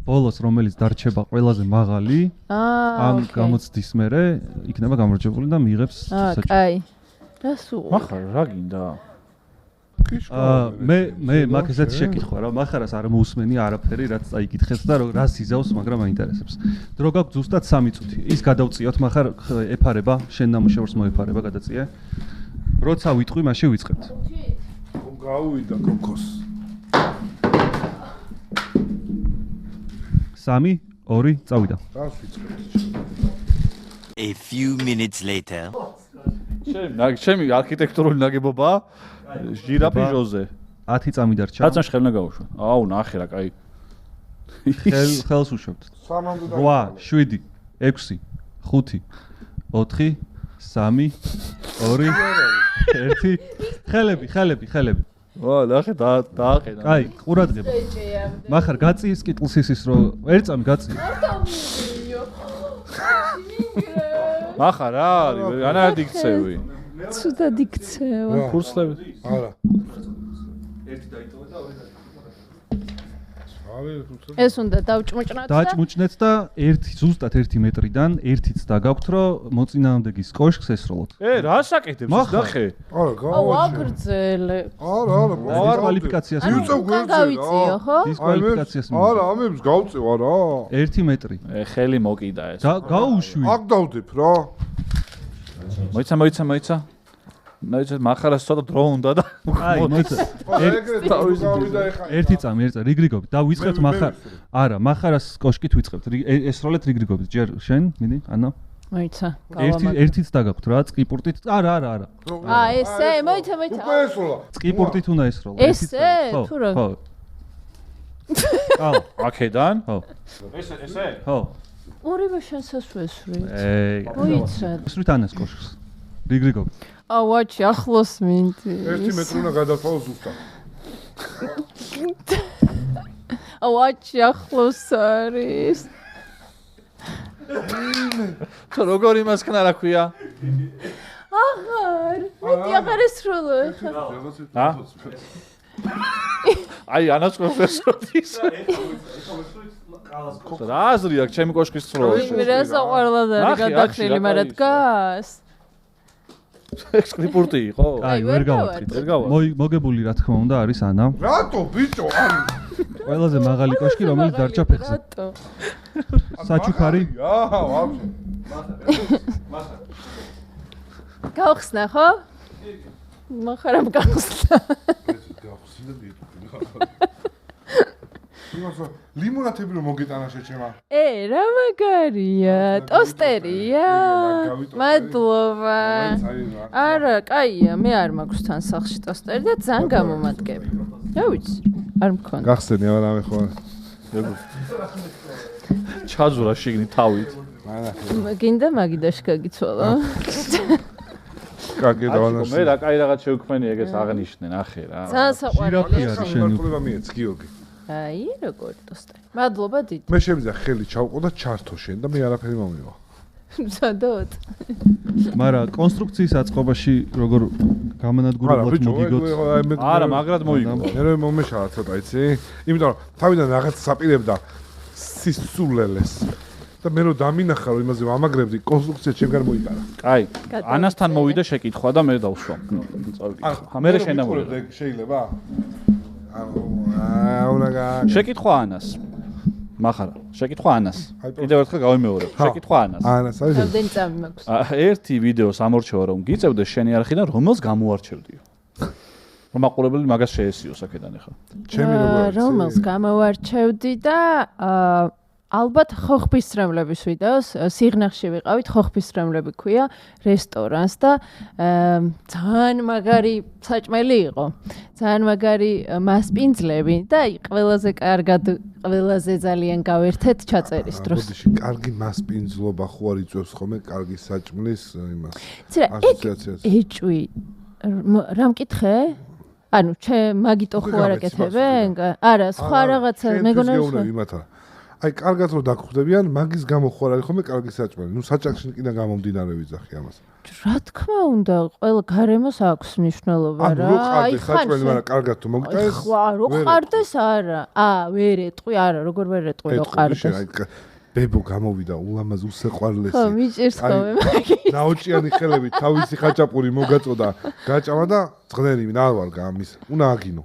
ბოლოს რომელიც დარჩება ყველაზე მაღალი, ამ გამოცდის მერე იქნება გამარჯვებული და მიიღებს საჩუქარს. კაი. რა სულ? მახარ რა გინდა? მე მაგ ესეთი შეკითხვა რა მახარას არ მოусმენი არაფერი რაც წაიკითხეს და რას იზავს მაგრამ აინტერესებს დრო გაქვს ზუსტად 3 წუთი ის გადავწიოთ მახარ ეფარება შენ ნამუშევრს მოეფარება გადაწიე როცა ვიტყვი მაშინ ვიწყებთ გაუვიდა კოკოს 3 2 წავიდა რას ვიწყებთ A few minutes later. ჩემი არქიტექტურული ნაგებობა ჟირაფი ჟოზე 10 წამი დარჩა რაცან ხელნა გავუშვა აუ ნახე რა კაი ხელს უშვებთ 8 7 6 5 4 3 2 1 ხელები ვა ნახე დააყენა კაი ყურადღება მახარ გაწიის კიტლს ისის რომ ერთ წამი გაწი მახარ რა არის ანარ დიქცევი ცუდად იქცევა კურსლები არა ერთი დაიტოვე და ორი ეს უნდა დავჭმუჭნათ და დაჭმუჭნეთ და ზუსტად 1 მეტრიდან ერთიც დაგაქვთ რომ მოწინააღმდეგის კოშკს ესროლოთ რა საკეთებს ნახე არა გავაგრძელე არა კვალიფიკაციას გავიწიო ხო დისკვალიფიკაციას არა ამებს გავწევა რა 1 მეტრი ხელი მოკიდა ეს გაუშვი აქ დავდებ რა მოიცა მახარას ცოტა დრო უნდა და აი მოიცა ერთი წამი რიგრიგობით და ვიწყებთ მახარ არა მახარას კოშკით ვიწყებთ ესროლეთ რიგრიგობით ჯერ შენ მიდი ანა მოიცა ერთიც დაგაქვთ რა წკიპურტით არა ესე მოიცა უკვე ესროლა წკიპურტით უნდა ესროლა ესე თუ რა ხო აქედან ხო ესე ხო ორივე შენსაც ვესვრი მოიცა ესვით ანას კოშკს რიგრიგობით აუაჩი ახლოს მინდი 1 მეტრი უნდა გადავთვალო ზუსტად აუაჩი ახლოს არის თუ როგორ იმას ქნა რა ქვია აღარ ესროლო ხა აი ანას კოშკის რა აზრი აქვს ჩემი კოშკის სროლაში მე რა საყვარლად არის გადახდილი მაგრამ დგას ექსკრიპურტი იყო? აი, ვერ გავაკრით. მოგებული რა თქმა უნდა არის ანა. რატო ბიჭო? ყველაზე მაღალი კოშკი რომელიც დარჩა ფეხზე. რატო? საჩუქარი? აა, ვაფშე. გავხსნა ხო? მახარამ გავხსნა. ლიმონათები რომ მოგეტანა შეჩემა. რა მაგარია, ტოსტერია. მადლობა. არა, კაია, მე არ მაქვს თან სახლში ტოსტერი და ძალიან გამომადგები. რა ვიცი, არ მქონდა. გახსენე არა ხო? ჩაძურა შიგნით თავით. გინდა მაგიდაში გაგიცვალო? კაკი დავანაშ. მე რა კაი რაღაც შევქმენი ეგეც აღნიშნე, ნახე რა. ძალიან საყვარელია შენი. პრობლემაა გიორგი. აი, როგორ ტოსტერი. მადლობა დიდი. მე შემიძლია ხელი ჩავყო და ჩართო შენ და მე არაფერი მომივა. სადოთ? მაგრამ კონსტრუქციის აწყობაში როგორ გამანადგურებლად მოგიგოთ? არა, მაგრად მოიგო. მე მომეშალა ცოტა, იცი? იმიტომ რომ თავიდან რაღაც საპირებდა სისულელეს. და მე რო დამინახა რომ იმაზე ვამაგრებდი, კონსტრუქცია ჩემგან მოიყარა. კაი, ანასთან მოვიდა შეკითხვა და მე დავშვა. წავიკითხა. მე შენ დამორდა. შეიძლება? შეკითხვა ანას. მახარა, შეკითხვა ანას. კიდევ ერთხელ გავიმეორებ. შეკითხვა ანას. ანას არის. რამდენი წამი მაქვს? ერთი ვიდეოს ამორჩევა რომ გიწევდეს შენი არხიდან რომელს გამოარჩევდიო. რომ მაყურებელი მაგას შეესიოს აქედან ახლა. ჩემი როგორ რომელს გამოვარჩევდი და ალბათ ხოხბისტრემლების ვიდეოს სიღნაღში ვიყავით, ხოხბისტრემლები ქვია რესტორანს და ძალიან მაგარი საჭმელი იყო. ძალიან მაგარი მასპინძლები და ყველაზე კარგად, ყველაზე ძალიან გავერთეთ ჩაწერის დროს. ბოდიში, კარგი მასპინძლობა ხო არ იწევს ხოლმე კარგი საჭმლის იმას. ასოციაციას. ეჭვი რა მკითხე? ანუ მაგიტო ხო არ აკეთებენ? არა, სხვა რაღაცა მეგონა იმათა. აი, კარგად რომ დაგხვდებიან, მაგის გამო ხო არ არის ხოლმე კარგი საჭმელი. ნუ საჭახში კიდე გამომდინარე ვიძახი ამას. რა თქმა უნდა, ყველა გარემოს აქვს მნიშვნელობა რა. აი, საჭმელი, მაგრამ კარგად თუ მოგიტანეს. ხო, რო ყარდეს არა. ვერ ეტყვი, არა, როგორ ვერ ეტყვი რო ყარდეს. ბებო გამოვიდა ულამაზ უსეყვარლესი. ხო, მიჭირს ხოლმე მაგით. ნაოჭიანი ხელები თავისი ხაჭაპური მოგაწოდა, გაჭამა და წღდენი არ ვარ გამის. უნდა აგინო.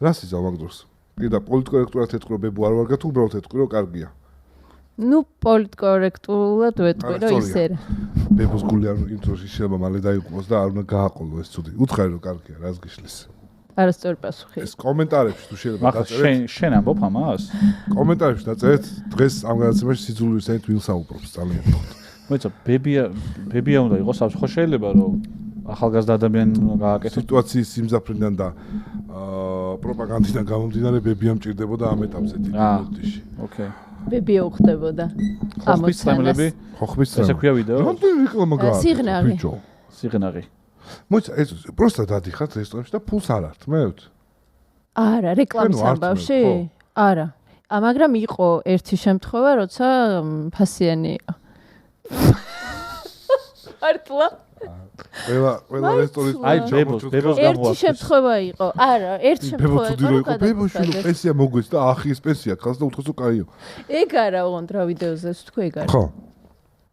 რას იზავ მაგ დროს? კიდე პოლიტკორექტულად ეთქვი რომ ბებო არ ვარ თუ უბრალოდ ეთქვი რომ კარგია. ნუ პოლიტკორექტულად ვეთქვი რომ ისე რა. ბებოს გული არ იმ დროს შეიძლება მალე დაიყვოს და არ უნდა გააყოლო ეს ცუდი. უთხარი რომ კარგია, რას გიშლის? არასწორი პასუხი. ეს კომენტარებში თუ შეიძლება დაწერეთ. შენ ამბობ ამას? კომენტარებში დაწერეთ დღეს ამ გადაცემაში სიძულვილის საით ვინ საუბრობს ძალიან გიხოთ. მოიცა ბებია უნდა იყოს ხო შეიძლება რომ ახალგაზრდა ადამიანი გააკეთოს სიტუაციის სიმძაფრიდან და პროპაგანდიდან გამომდინარე ბებია მჭირდებოდა ამ ეტაპზე დიდი მოდიში. ოკეი. ბებია უხდებოდა. ამოცანები? ხოხბის ესე ქვია ვიდეო? რამდენი რეკლამა გააკეთა? სიღნაღი. სიღნაღი. მოიცა ეს პროსტა დადიხართ რესტორანში და ფულს არ ართ მე? არა, რეკლამის ამბავში? არა. მაგრამ იყო ერთი შემთხვევა, როცა ფასიანი იყო. არტლა ყველა რესტორნის აი ბებოს ერთი გამოაქვს. შემთხვევა იყო. არა, ერთი შემთხვევა იყო. ბებო შულო პესია მოგვეც და ახის პესია ხალს და უთხოს რომ კაიო. ეგ არა ოღონდ რა ვიდეოზე თქვი ეგ არა. ხო.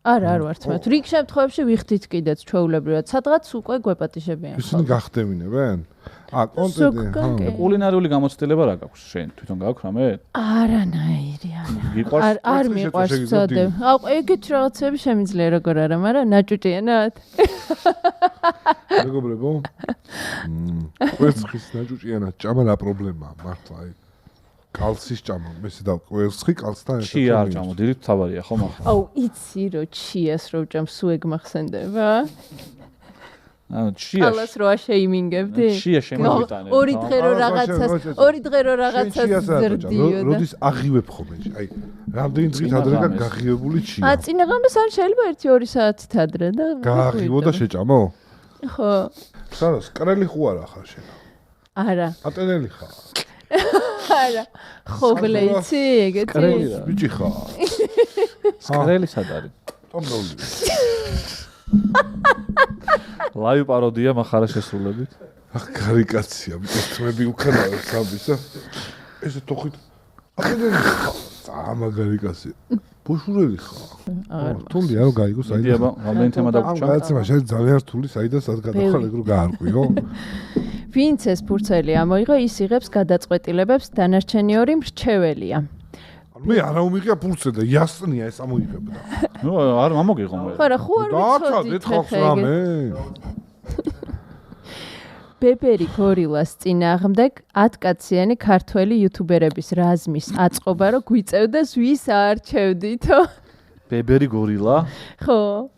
არა, არ ვართ მათ. რიგ შემთხვევებში ვიხდით კიდეც ჩვეულებრივად. სადღაც უკვე გვეპატიჟებიან. ისინი გახდევინებენ? კონტენტი. კულინარიული გამოცდილება რა გაქვს შენ? თვითონ გაქვს რამე? არანაირი არა. გიყვარს? არ მიყვარს ცოდე. აუ, ეგეთ რაღაცები შემიძლია როგორ არა, მაგრამ ნაჭუჭიანად. მეგობრებო? კვერცხის ნაჭუჭიანად ჭამა რა პრობლემაა მართლა აი. კალცის ჭამა, მესე და კვერცხი კალცთან ერთად. ჩია არ ჭამოდი, თავარია ხო მაგ. აუ, იცი რომ ჩიას რო ჭამ სულ ეგ მახსენდება? ჩია. ალას რო აშეიმინგებდი? ჩია შემოვიტანე. ორი დღე რო რაღაცას ზრდიოდა. როდის აღივებ ხოლმე? აი, რამდენი დღით ადრე გაღივებული ჩია. წინაღამეს ან შეიძლება 1-2 საათით ადრე და გააღივო და შეჭამო? ხო. სანას კრელი ხო არა ხარ შენ? არა. ატენელი ხარ? არა. ხობლე იცი ეგეთი? კრელი რა. ბიჭი ხარ? კრელი სად არის? ტომდოლი. ლაივ პაროდია מחარა შესრულებით. ახ კარიკაცია, ბიჭო, თმები უკანავებს სამბისა. ესე თოხით. ატენელი ხარ? მაგარი კაცი. ბოშურელი ხარ? არა. თული არ გაიგო საიდან. დიაბა, რამდენი თემა დაგვჭა? გადაცემა შენ ძალიან რთული საიდან სად გადახარ ეგ რო გაარკვიო? ვინც ეს ფურცელი ამოიღო, ის იღებს გადაწყვეტილებებს, დანარჩენი ორი მრჩეველია. მე არა უმიღია ფურცელი და იასწნია ეს ამოიღებდა. ნუ არ მომოგიღო მე. ხო რა, ხო არ დააჩადეთ ხალხს რამე. ბებერი გორილას წინააღმდეგ 10 კაციანი ქართველი იუთუბერების რაზმის აწყობა, რომ გვიწევდეს ვის აარჩევდითო. ბებერი გორილა? ხო.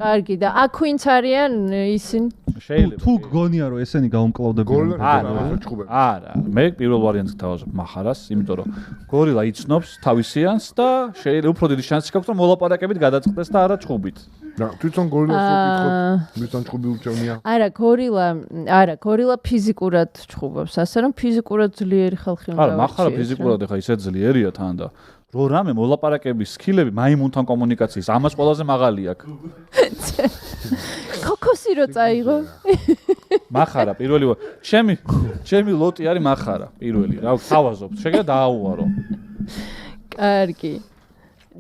კარგი და აქ ვინც არიან ისინი? შეიძლება. თუ გგონია რომ ესენი გაუმკლავდებიან. არა, მე პირველ ვარიანტს გთავაზობ מחარას, იმიტომ რომ გორილა იცნობს თავისიანს და შეიძლება უფრო დიდი შანსი გაქვს რომ მოლაპარაკებით გადაწყდეს და არა ჩხუბით. რა, თვითონ გორილას რო კითხოთ, მისთან ჩხუბი ურჩევნია. არა, გორილა ფიზიკურად ჩხუბობს, ასე რომ ფიზიკურად ძლიერი ხალხი უნდა. არა, מחარა ფიზიკურად ეხა ისე ძლიერია თან და რო რამე მოლაპარაკების სკილები მაიმუნთან კომუნიკაციის ამას ყველაზე მაღალი აქვს. ქოქოსი რო წაიღო. מחარა პირველი ჩემი ლოტი არის מחარა პირველი რა თავაზობთ შეგა დააუარო. კარგი.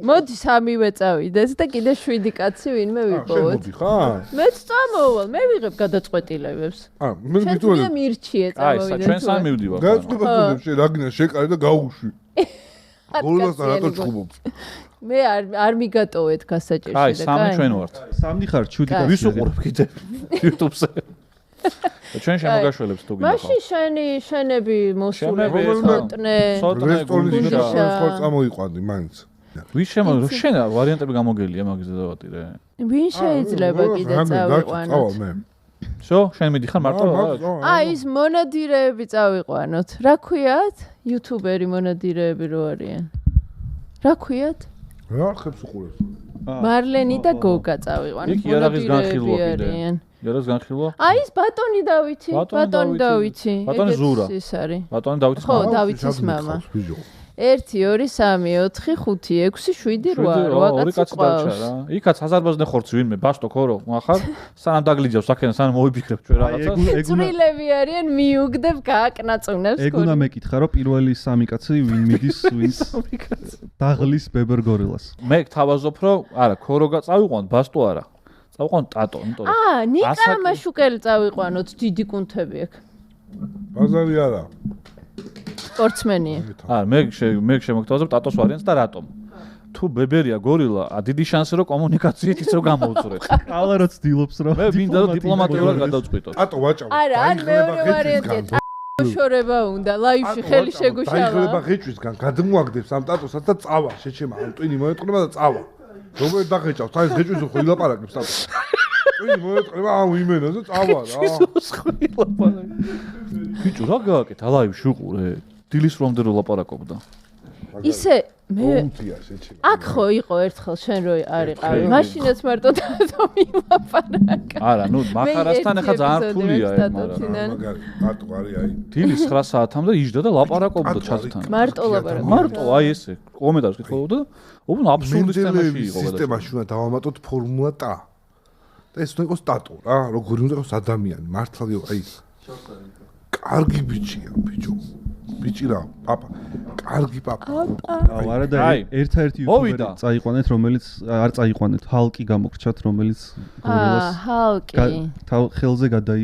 მოდი სამივე წავიდეს და კიდე 7 კაცი ვინმე ვიპოვოთ. მოდი ხარ? მეც წამოვალ, მე ვიღებ გადაწყვეტილებებს. მე მიტოვე. შენ მირჩიე წამოვიდე. აი, ჩვენ სამ მივდივართ. გადაწყვეტილებებს რაგინა შეკარე და გაუშვი. გორილას რატო ჩხუბობ? მე არ მიგატოვეთ გასაჭირში და აი, სამი ჩვენ ვართ. სამი ხარ 7 კაცი. ვის უყურებ კიდე YouTube-ზე? ჩვენ შემოგაშველებს თუ გინდა. მაშინ შენები მოსულები ცოტნე. რესტორნის სხვა წამოიყვანდი მაინც. ვის შენ ვარიანტები გამოგელია მაგაზე დავატირე. ვინ შეიძლება კიდე წავიყვანოთ? შო, შენ მიდიხარ მარტო? აი, ის მონადირეები წავიყვანოთ. რა ქვიათ? იუთუბერი მონადირეები რო არიან. რა ქვიათ? რა ხებს უყურებს? მარლენი და გოგა წავიყვანოთ. იქ იარაღის განხილვა კიდე. იარაღის განხილვა? აი, ეს ბატონი დავითი. ბატონი ზურა. ის არის. ბატონი დავითის ხო, დავითის მამა. 1 2 3 4 5 6 7 8 ორი კაცი დარჩა რა. იქაც აზარბაიჯანზე ხორცი ვინმე ბასტო ხო ახარ სანამ დაგლიჯავს აქედან სანამ მოიფიქრებ ჩვენ რაღაცას. წვრილები არიან მიუგდებ გააკნაწუნებს. ეგუნა მეკითხა რომ პირველი 3 კაცი ვინ მიდის ვინს დაღლის ბებერ გორილას. მე გთავაზობ რომ არა ქოროგა წავიყვან ბასტო არა. წავიყვან ტატო, იმიტომ რომ ნიკა მაშუკელი წავიყვანოთ დიდი კუნთები აქ. ბაზარი არა. სპორტსმენია. მე შემოგთავაზებ ტატოს ვარიანტს და რატომ? თუ ბებერია გორილა, დიდი შანსი რომ კომუნიკაციით ის რომ გამოუწრე. ყალა რო ცდილობს რომ მე მინდა რომ დიპლომატიურად გადავწყვიტოს. ტატო ვაჭავ. არა, ან მეორე ვარიანტია. შორება უნდა ლაივში ხელი შეგუშალა. დაიღლება ღეჭვისგან, გადმოაგდებს ამ ტატოსაც და წავა, შეჩემა, ამ ტვინი მოეწყნება და წავა. როგორ დაღეჭავს, აი ღეჭვის ხო ილაპარაკებს ტატო. ტვინი მოეწყება ამ იმენას და წავა რა. ბიჭო, რა გააკეთა ლაივში უყურე? დილის რომდე რო ლაპარაკობდა. ისე მე უთია შეჩემა. აქ ხო იყო ერთხელ შენ რო არიყავი. მაშინაც მარტო ტატო მილაპარაკა. არა, ნუ მახარასთან ახლა ძალიან რთულია ეგ, მაგრამ მაგარი ტატო არის აი. დილის 9 საათამდე იჯდა და ლაპარაკობდა ჩათთან. მარტო ლაპარაკა. მარტო აი ესე კომენტარს კითხულობდა და უბნ აბსურდი სისტემაში იყო გადაჭრილი. სისტემაში უნდა დავამატოთ ფორმულა ტა. და ეს უნდა იყოს ტატო რა, როგორი უნდა იყოს ადამიანი, მართლა აი. კარგი ბიჭია, ბიჭო. ბიჭი რა, პაპა. კარგი პაპა. არა და ერთ-ერთი იუთუბერი წაიყვანეთ, რომელიც არ წაიყვანეთ, ჰალკი გამოგრჩათ, რომელიც გორილას ჰალკი. ხელზე გადაი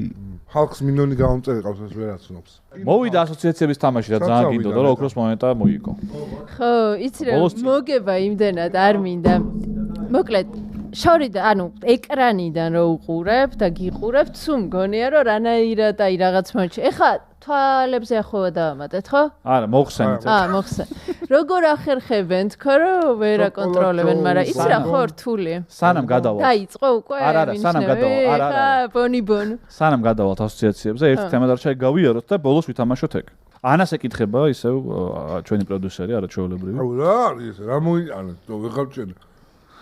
ჰალკს მინონი გამომწერე ყავს ეს ვერაც ცნობს. მოვიდა ასოციაციების თამაში და ძალიან გინდოდა რომ ოქროს მონეტა მოიგო. ხო, იცი რა, მოგება იმდენად არ მინდა. მოკლედ შორიდან, ანუ ეკრანიდან რო უყურებ და გიყურებ, თუ მგონია რომ რანაირად აი რაღაც მომენტში. ეხა თვალებზე ახოვა დავამატეთ, ხო? არა, მოხსენით. მოხსენ. როგორ ახერხებენ თქო რომ ვერ აკონტროლებენ, მაგრამ ის რა ხო რთული. სანამ გადავალ. დაიწყო უკვე. არა, სანამ გადავალ. არა. ბონიბონ. სანამ გადავალთ ასოციაციებზე, ერთი თემა დარჩა გავიაროთ და ბოლოს ვითამაშოთ ეგ. ანას ეკითხება ისევ ჩვენი პროდიუსერი, არა ჩვეულებრივი. რა არის ეს? რა მოიტანეთ? ვეღარ ვჭერე.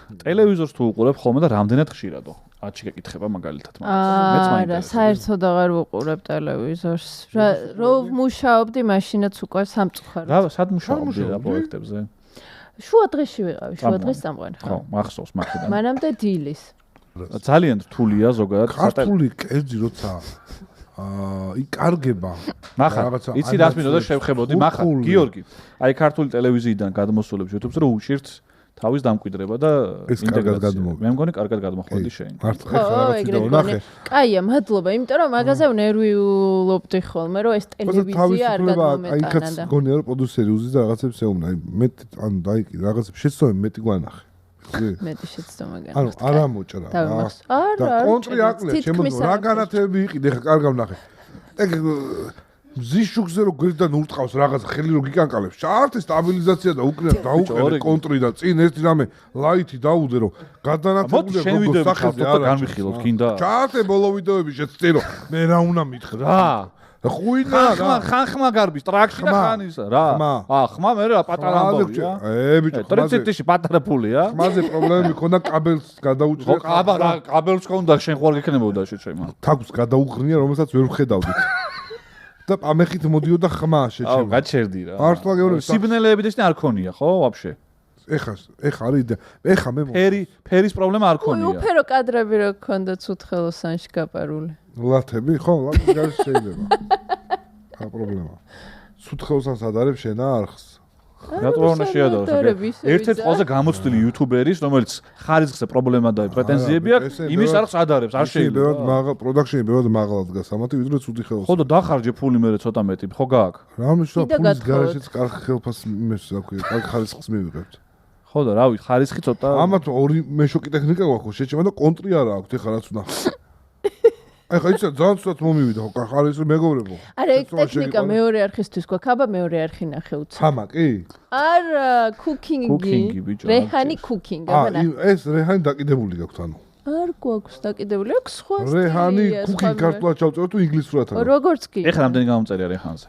ტელევიზორს თუ უყურებ ხოლმე და რამდენად ხშირადო? ათში გეკითხება მაგალითად, მეც მაინტერესებს. არა, საერთოდ აღარ ვუყურებ ტელევიზორს. რო მუშაობდი, მაშინაც უკვე სამწუხაროდ. რა, სად მუშაობდი რა პროექტებზე? შუა დღეში ვიყავი, შუა დღეს წამყვანი. ხო, მახსოვს მაქედან. მანამდე დილის. ძალიან რთულია ზოგადად. ქართული კერძი როცა იკარგება. მახარ, იცი რას მინდოდა შევხებოდი, მახარ, გიორგი. აი ქართული ტელევიზიიდან გადმოსულებს YouTube-ს რომ უჭირთ თავის დამკვიდრება და ინტეგრაცია. მე მგონი კარგად გადმოხმოდი შენ. მართლა ეხლა რაღაც ვიდეო ნახე. კაია, მადლობა, იმიტომ რომ მაგაზე ნერვიულობდი ხოლმე, რომ ეს ტელევიზია არ გადმომეტანა. აი კაც გონია რომ პროდიუსერი უზის და რაღაცებს ეუბნა. აი მე ანუ დაიკი რაღაცებს შეცდომები მეტი გვანახე. მეტი შეცდომა განახე. ანუ არ ამოჭრა. არა, კონტრი აკლია, შემოძო რა განათლები იყიდე, ხა კარგავ ნახე. ეგ ზიშუქზე რო გვერდიდან ურტყავს რაღაც ხელი რო გიკანკალებს. ჩაართე სტაბილიზაცია და უკრეთ დაუყენე კონტრი და წინ ერთი რამე ლაითი დაუდე რომ გადანათებულია გოგოს სახეზე არა განვიხილოთ კიდე. ჩაართე ბოლო ვიდეოები შეწირო. მე რა უნდა მითხრა? რა? ხუინა რა. ხმა გარბის ტრაქში და ხანის რა. ხმა მე რა პატარა ამბავია. ბიჭო, ტრიციტიში პატარა ფულია. ხმაზე პრობლემები ქონდა კაბელს გადაუჭრე. აბა რა კაბელს ქონდა შენ ხوار გექნებოდა შეჩემა. თაგვს გადაუღრნია რომელსაც ვერ ვხედავდით. და ამეხით მოდიოდა ხმა შეჩემა. აუ, გაჩერდი რა. მართლა გეუბნები. სიბნელეები და არ ქონია, ხო, ვაფშე? ეხა არის და ეხა მე ფერის პრობლემა არ ქონია. უფერო კადრები რო გქონდა ცუთხელოსანში გაპარული. ლათები, ხო, ლათი გარს შეიძლება. რა პრობლემა. ცუთხელოსანს ადარებ შენ არხს. რატო უნდა შეადაროს? ერთ-ერთი ყველაზე გამოცდილი იუთუბერის, რომელიც ხარისხზე პრობლემა და პრეტენზიები აქვს, იმის არხს ადარებს, არ შეიძლება. პროდაქშენი ბევრად მაღალად გასამათი, ვიდრე ცუდი ხელოსანი. ხო და დახარჯე ფული მე ცოტა მეტი, ხო გააკ? რა მნიშვნელობა ფულის გარეშეც კარგი ხელფას იმეს აქვს, კარგი ხარისხს მივიღებთ. ხო და რავი, ხარისხი ცოტა. ამათ ორი მეშოკი ტექნიკა გვაქვს, შეჭემა და კონტრი არა აქვს, ეხლა რაც უნდა. აი ხა იცი ძალიან ცუდად მომივიდა ხო ხარისხი მეგობრებო. არა, ეგ ტექნიკა მეორე არხისთვის გვაქვს, აბა მეორე არხი ნახე უცებ. ხამაკი? არა, კუკინგი. რეჰანი კუკინგი, აბა. ეს რეჰანი დაკიდებული გაქვთ ანუ. არ გვაქვს დაკიდებული, აქვს სხვა სტილი. რეჰანი კუკინგი ქართულად ჩავწეროთ თუ ინგლისურად არა? როგორც კი. ეხლა რამდენი გამომწერია რეჰანზე?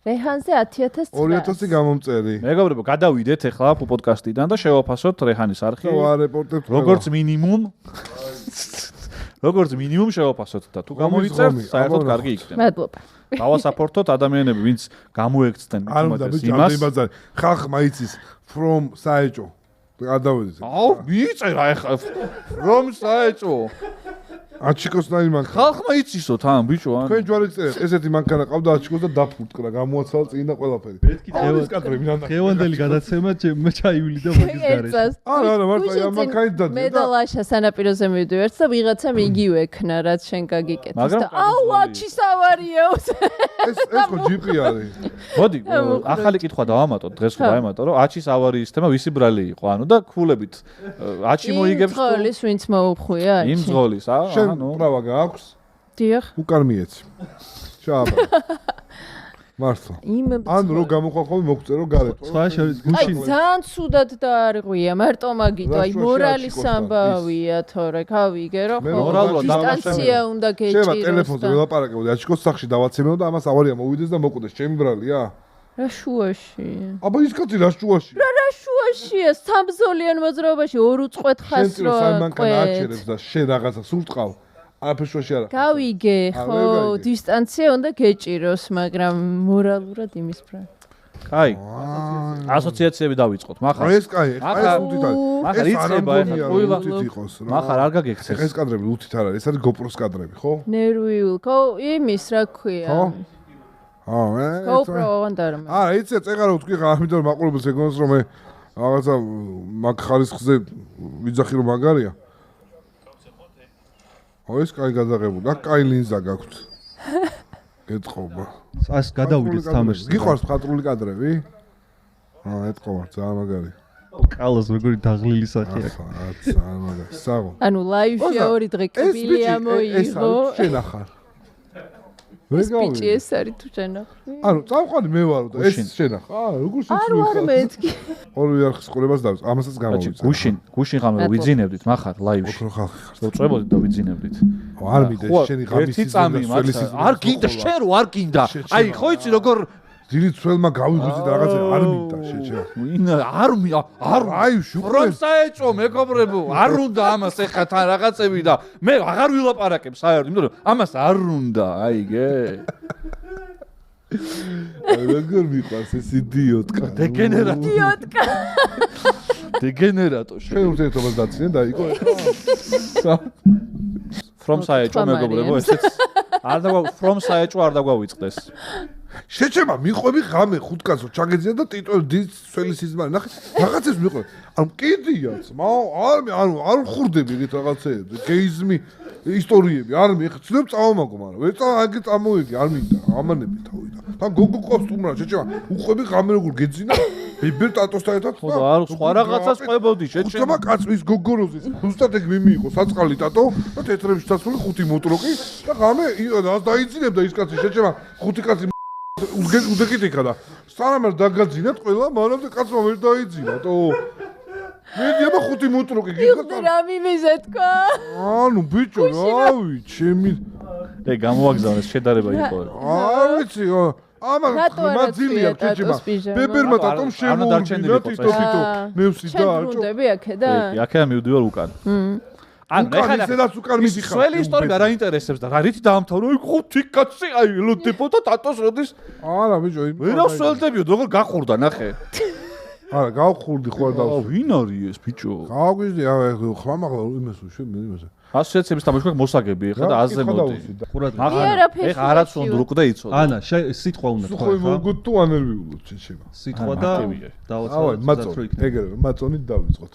რეჰანზე 10000. 2000 გამომწერი. მეგობრებო, გადავიდეთ ეხლა პოდკასტიდან და შევაფასოთ რეჰანის არხი. ვარეპორტებ როგორც მინიმუმ როგორც მინიმუმ შევაფასოთ და თუ გამოიწერთ, საერთოდ კარგი იქნება. მადლობა. დავასაპორტოთ ადამიანები, ვინც გამოექცნენ არ უნდა ბიჭო, ბაზარი. ხალხმა იცის from საეჭო. გადავედით. აუ, მიწერა ეხლა from საეჭო. აჩიკოსნაირი მანქანა. ხალხმა იცისო თან ბიჭო ან. თქვენ ჯვარი წერეთ, ესეთი მანქანა ყავდა აჩიკოს და დაფურტკრა, გამოაცვალა წინ და ყველაფერი. ხევანდელი გადაცემა მე ჩაივილი და მაგის გარეშე. არა, მართლა ამ მანქანით დადია. მე და ლაშა სანაპიროზე მივდივართ და ვიღაცამ იგივე ექნა, რაც შენ გაგიკეთეს და აუ, აჩის ავარია. ეს ხო ჯიპი არის. მოდი, ახალი კითხვა დავამატოთ, დღეს ხო დავამატო, რომ აჩის ავარიის თემა ვისი ბრალი იყო, ანუ და ქულებით აჩი მოიგებს თუ იმძღოლის ვინც მოუხვია აჩი. იმძღოლის, შენ პრავა გააქვს? დიახ. უკან მიეცი. შაბა. მართლა. ან რო გამოხვალ ხოლმე მოგწერო გარეთ. სხვა შორის გუშინ. აი ძალიან ცუდად დაარღვია, მარტო მაგითო, აი მორალის ამბავია თორე, გავიგე რო ხო. დისტანცია უნდა გეჭიროს. შევა ტელეფონზე ველაპარაკებოდი, აჩიკოს სახში დავაცემეო და ამას ავარია მოვიდეს და მოკვდეს, ჩემი ბრალია? რა შუაში? აბა ის კაცი რა შუაში? რა შუაშია? სამბზოლიან მოძრაობაში ორ უწყვეტ ხაზს რო მანქანა აჩერებს და შენ რაღაცა სულ ტყავ. არაფერ შუაში არა. გავიგე, ხო, დისტანცია უნდა გეჭიროს, მაგრამ მორალურად იმის ბრალ. კაი. ასოციაციები დავიწყოთ. מחר. ეს კაი, ეს უთით არის. מחר იწყება ეხლა ყოილა. מחר არ გაგექცეს. ეს კადრები უთით არ არის, ეს არის GoPro-ს კადრები, ხო? ნერვიულ, ხო, იმის რა ქვია. ხო? აა, GoPro აღარ მე. არა, იცი, წეღარა ვთქვი ხა, ამიტომ მაყურებელს ეგონს რომ მე რაღაცა მაგ ხარისხზე ვიძახი რომ მაგარია. ეს კაი გადაღებული, და კაი ლინზა გაქვთ. ეთყობა. ას გადავიდეთ თამაშს. გიყვარს მხატვრული კადრები? ეთყობა, ძალიან მაგარი. კალას როგორი დაღლილი სახე აქვს. ძალიან მაგარი. საღო. ანუ ლაივში ორი დღე კბილია მოიღო. შენ ახარ. ეს ბიჭი ეს არის თუ შენ ახარ. ანუ წავყვანი მე ვარო და ეს შენ ახარ. როგორ შეცვლი ხარ? არ მეთქი. ორი არხის ყურებას დავს, ამასაც გამოვიწე. გუშინ ხომ ვიძინებდით מחר ლაივში. ოქრო ხალხი ხარ. წვებოდით და ვიძინებდით. არ მიდე შენი ღამის სიზმრის არ გინდა შენ რო არ გინდა. აი ხო იცი როგორ დილით ცველმა გავიღვიძე და რაღაცა არ მინდა შეჭა. არ აი შუქრომ საეჭო მეგობრებო არ უნდა ამას ეხა თან რაღაცები და მე აღარ ვილაპარაკებ საერთოდ იმიტომ რომ ამას არ უნდა აიგე როგორ მიყვარს ეს იდიოტკა დეგენერატო შენ ურთიერთობას დაცინე და იყო ეხა from საეჭო მეგობრებო ესეც არ დაგვა from საეჭო არ დაგვავიწყდეს შეჩება მიყვები ღამე ხუთკაცო ჩაგეძინა და ტიტო ძველი სიზმარი ნახე რაღაცებს მიყვები ანუ კიდიაც არ ხურდები ეგეთ რაღაცეებზე გეიზმი ისტორიები არ მე ხცნებ წავამაგო მაგრამ ვერ წავაგე წამოიგი არ მინდა ამანები თავიდან თან გოგო კოსტუმრა შეჩება უყვები ღამე როგორ გეძინა ბიბერ ტატოსთან ერთად ხო და არ სხვა რაღაცას ყვებოდი შეჩება კაცის გოგოროზის ზუსტად ეგ მიმიიყო საწყალი ტატო და თეთრებში ჩასული ხუთი მოტროკი და ღამე დაიძინებდა ის კაცი შეჩება ხუთი კაცი უდეკითიკა და სანამ დაგაძინათ ყველა მანამდე კაცმა ვერ დაიძინა თო მედი აბა ხუთი მოტროკი გიხდა რა მიმიზე თქვა ანუ ბიჭო რავი ჩემი და გამოაგზავნეს შედარება იყო არ ვიცი ამა მაძილია შეჭება ბებერმა ტატომ შემოუჩინა თითო ნევსი და ბრუნდები აქედა აქედა მივდივარ უკან ან ეხლა ისედაც უკან მიდიხარ სველი ისტორია რა ინტერესებს და რა რითი დაამთავრე ხუთი კაცი აი ლუდიპო და ტატოს როდის არა ბიჭო ვერა სველდებიო როგორ გახურდა ნახე არა გავხურდი ხო არ დავსვი ვინ არის ეს ბიჭო გავგვიზდი ხმამაღლა იმას შენ ასოციაციების თამაშია მოსაგები ეხლა და აზე მოდი ხურად ეხლა არაც უნდა რუკდა იცოდა ანა სიტყვა უნდა თქვა ხო მოგოთ თუ ანერვიულობ შეჩება სიტყვა და დავაცვალოთ მაწონი ეგრევე მაწონით დავიწყოთ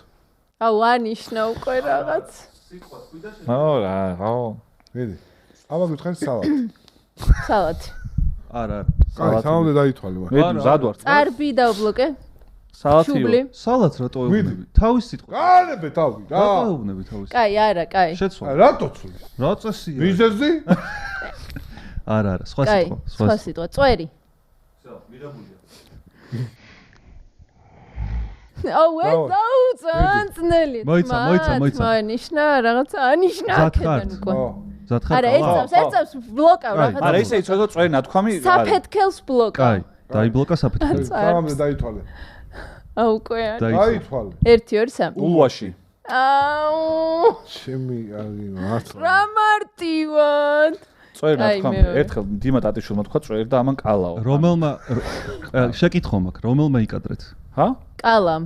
აუ ანიშნა უკვე რაღაც რა მედი აბა გითხარ სალათი არა კაი სამამდე დაითვალე მე მზად ვარ წარბი დავბლოკე სალათიო სალათს რატო ეუბნები თავის სიტყვა გაანებე თავი რა რატო ეუბნები თავის კაი არა კაი შეცვალე რატო ცვლი რა წესია მიზეზი არა სხვა სიტყვა სხვა სიტყვა წვერი всё მიღებულია აუ დაუწანწნელი მოიცა ანიშნა რაღაც ანიშნა აქედან უკვე ზათხარ არა ერთავს ბლოკავ რაღაც არა ისე იცოდა წვერი ნათქვამი საფეთქელს ბლოკავ კაი დაიბლოკა საფეთქელი სამამდე დაითვალე აუ უკვე დაითვალე 1 2 3 ულვაში აუ ჩემი არის მართლა რა მარტივად წვერი რა თქმა უნდა, ერთხელ დიმა ტატიშვილმა თქვა წვერი და ამან კალაო. რომელმა შეკითხო მაქვს, რომელმა იკადრეთ? ჰა? კალამ.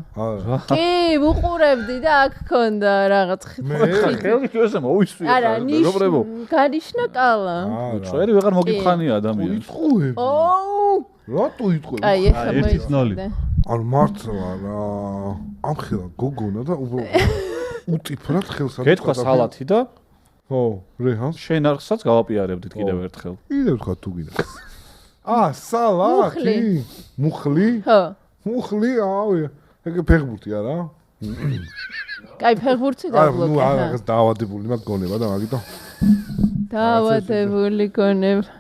კი, ვუყურებდი და აქ ქონდა რაღაც ხელი ესე მოისვი. არა, ნიშნ განიშნა კალამ. წვერი ვეღარ მოგიფხანია ადამიანს. იტყუები. ოუ! რატო იტყუები? აი, ეხლა მოიწონდა. ანუ მართლა რა ამ ხელა გოგონა და უტიფრად ხელს გეთქვა სალათი და ხო, რეჰანს შენ არხსაც გავაპიარებდით კიდევ ერთხელ. კიდევ თქვა თუ გინდა. სალათი. მუხლი? ხო. მუხლი, ავი. ეგ ფეხბურთი არა? კაი, ფეხბურთი დაბლოკე. ნუ რაღაც დაავადებული მაგ გონება და მაგითო. დაავადებული გონება.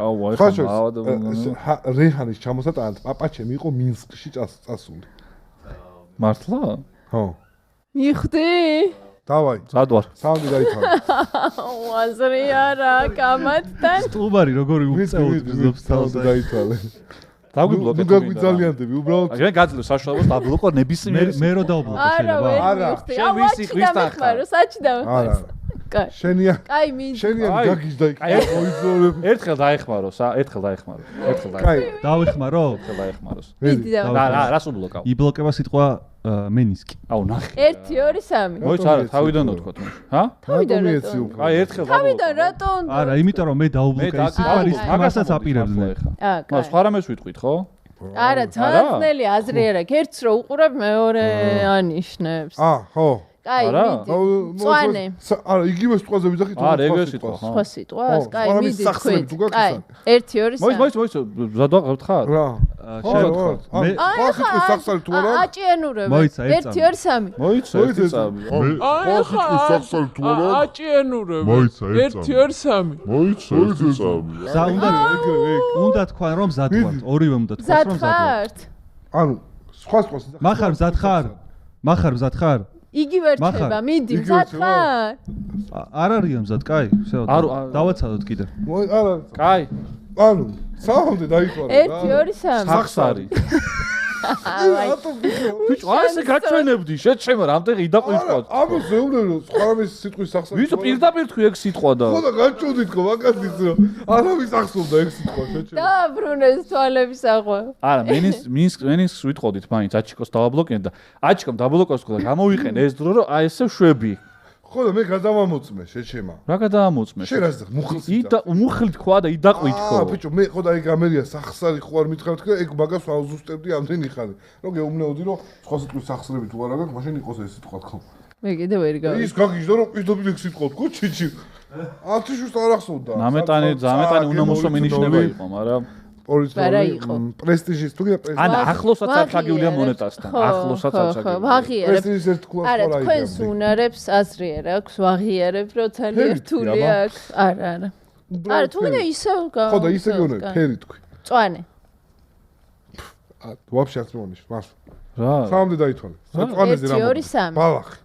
აუ, ეხლა დაავადებული. რეჰანის ჩამოსატანად პაპაჩემი იყო მინსკში წასული. მართლა? ხო. მიხვდი? დავაი. სადვარ. საუნდი დაითავე. ვაზრი არა, კამათთან. სტუბარი როგორი უწევთ ბიზნეს საუნდი დაითვალე. დაგვიბლოკეთ. ნუ გაგვიძალიანდები, უბრალოდ. აგენ გაძლევ საშუალებას დაბლოკო ნებისმიერ. მე რო დავბლოკო არა, არა. შენ ვისი ხვის თანხა? საჩი დავხმარო. არა. კაი. შენია. კაი, მინდა. შენია გაგიჟდა იქ. მოიწორებ. ერთხელ დაეხმარო, ერთხელ დაეხმარო. კაი. დავეხმარო? ერთხელ დაეხმაროს. მიდი დავხმარო. რა, რას უბლოკავ? იბლოკება სიტყვა მენისკი. აუ, ნახე. 1 2 3. მოიცა არა, თავიდან ვთქვა თუ. ჰა? თავიდან მიეცი რატო? უკვე. აი, ერთხელ თავიდან რატო? არა, იმიტომ რომ მე დავბლოკე ის სიტყვა ის მასაც აპირებდნენ. მას სხვა რამეს ვიტყვით, ხო? არა, ძალიან ძნელი აზრი არა. ერთს რო უყურებ, მეორე ანიშნებს. ხო. კაი, მიდი. წვანე. არა, იგივე სიტყვაზე ვიძახით. არა, ეგრე სიტყვა, ხო? სხვა სიტყვას? კაი, მიდი თქვით. კაი, 1 2 3. მოიცა, ზადვაღებთ ხარ? რა. მე სხვა სიტყვის სახსარი თუ არა? აჭიანურებ. მოიცა, 1 2 3. მოიცა, ერთი წამი. სხვა სიტყვის სახსარი თუ არა? აჭიანურებ. მოიცა, 1 2 3. მოიცა, ერთი წამი. უნდა თქვა რომ ზადვართ, ორივე უნდა თქვა რომ ზადვართ. ზადხართ. ანუ სხვა სიტყვის მახარ მზად ხარ? მახარ მზად ხარ? იგივე რჩება, მიდი, ზადხარ. არ არიან მზად, კაი, всё. დავაცადოთ კიდე. არა. კაი. ანუ საუნდი დაითვალე რა. 1 2 3. სახსარი. რატო ბიჭო, აი ესე გაჩვენებდი, შეჩემო რამდენი იდაყვიტყვა. ამას ზეუნებო, სხვა რამის სიტყვის სახსარი. ვისაც პირდაპირ თქვი ეგ სიტყვა და. ხო და გაჩვენდით ხო მაგაზიც რომ არავის ახსოვდა ეგ სიტყვა შეჩემო. დააბრუნეს თვალების აღვა. არა, მენინს ვიტყოდით მაინც აჩიკოს დავაბლოკენ და აჩიკომ დაბლოკოს ხო და გამოვიყენ ეს დრო რომ აი ესე შვები. ხო და მე გადავამოწმე შეჩემა. რა გადაამოწმე? შენ რას მუხლს მუხლი თქვა და იდაყვით ხო? ბიჭო, მე ხო და ეგ ამერია სახსარი ხო არ მითხრათ და ეგ მაგას ვაუზუსტებდი ამდენი ხანი. რომ გეუბნეოდი რომ სხვა სიტყვის სახსრები თუ არა გაქვს, მაშინ იყოს ეს სიტყვა თქო. მე კიდე ვერ გავიგე. ის გაგიჟდა რომ პირდაპირ ეგ სიტყვა თქო, ჩიჩი. ათიშუს არ ახსოვდა. ზამეტანი უნამოსო მინიშნება იყო, მაგრამ პრესტიჟის თუ გია პრესტიჟი. ან ახლოსაც აღაგიულია მონეტასთან. ახლოსაც აღაგიულია. ვაღიერებ. პრესტიჟის ერთ კლასს არა, თქვენს უნარებს აზრიერ აქვს, ვაღიერებ, როცა ერთული აქვს. არა. არა, თუ გინდა ისევ გა. ხო და ისე გონე, ფერი თქვი. წვანე. ვაფშე არ მონიშ, მას. რა? საამდე დაითვალე. წვანეზე რა? 1 2 3. ბალახი.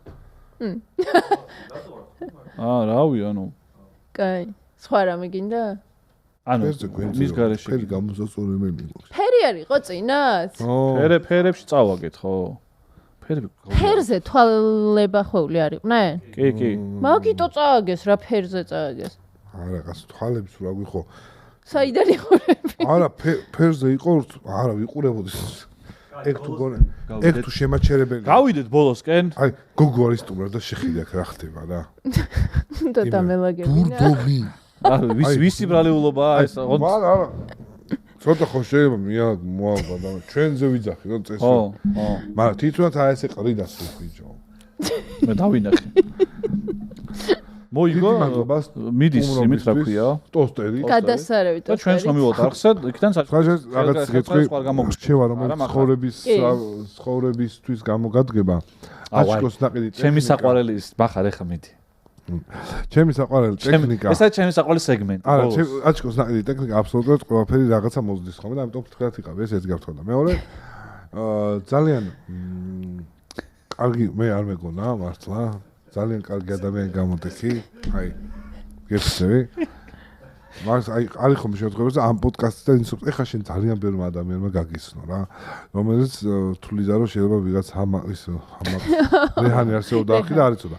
რავი, ანუ. კაი. სხვა რამე გინდა? ანუ მის გარეშე ფერი გამოსასწორე მე მიყვარს. ფერი არ იყო წინათ? ფერებში წავაგეთ, ხო? ფერზე თვალება ხოვლი არ იყვნენ? კი. მაგიტო წააგეს რა ფერზე წააგეს? არა, გას თვალებს რა გიხო. საიდან იყურები? არა, ფერზე იყო, არა, ვიყურებოდი. ეგ თუ გონე, ეგ თუ შემაჩერებელი. გავიდეთ ბოლოსკენ. აი, გოგო არის სტუმრად და შეხედე აქ რა ხდება რა. და დამელაგებინა. ბურდომი. არა, ვისი ბრალეულობაა ეს? არა. ცოტა ხო შეიძლება მიად მოავა და ჩვენზე ვიძახი რომ წესი. ხო. მაგრამ თვითონაც აი ესე ყრიდას ვიჯო. მე დავინახე. მოიგო მიდის იმით რა ქვია? ტოსტერი. გადასარევი და ჩვენს მომივოთ ახსა, იქიდან რაღაც გეტყვი რჩევა რომ ცხოვრებისთვის გამოგადგება. აჩკოს ნაყიდი. ჩემი საყვარელი მახარ ეხა მიდი. ჩემი საყვარელი ტექნიკა. ესაა ჩემი საყვარელი სეგმენტი. არა, აჩკოს ნაყიდი ტექნიკა აბსოლუტურად ყველაფერი რაღაცა მოზდის ხოლმე და ამიტომ თქვათ იყავ ეს გავთქვა და მეორე ძალიან კარგი მე არ მეგონა მართლა ძალიან კარგი ადამიანი გამოდექი აი გეცები მას აი არის ხომ შემთხვევაში ამ პოდკასტიდან ეხლა შენ ძალიან ბევრი ადამიანმა გაგიცნო რა რომელიც თვლიდა რომ შეიძლება ვიღაც ამაკ რეჰანი არსებობდა ახლა და არ იცოდა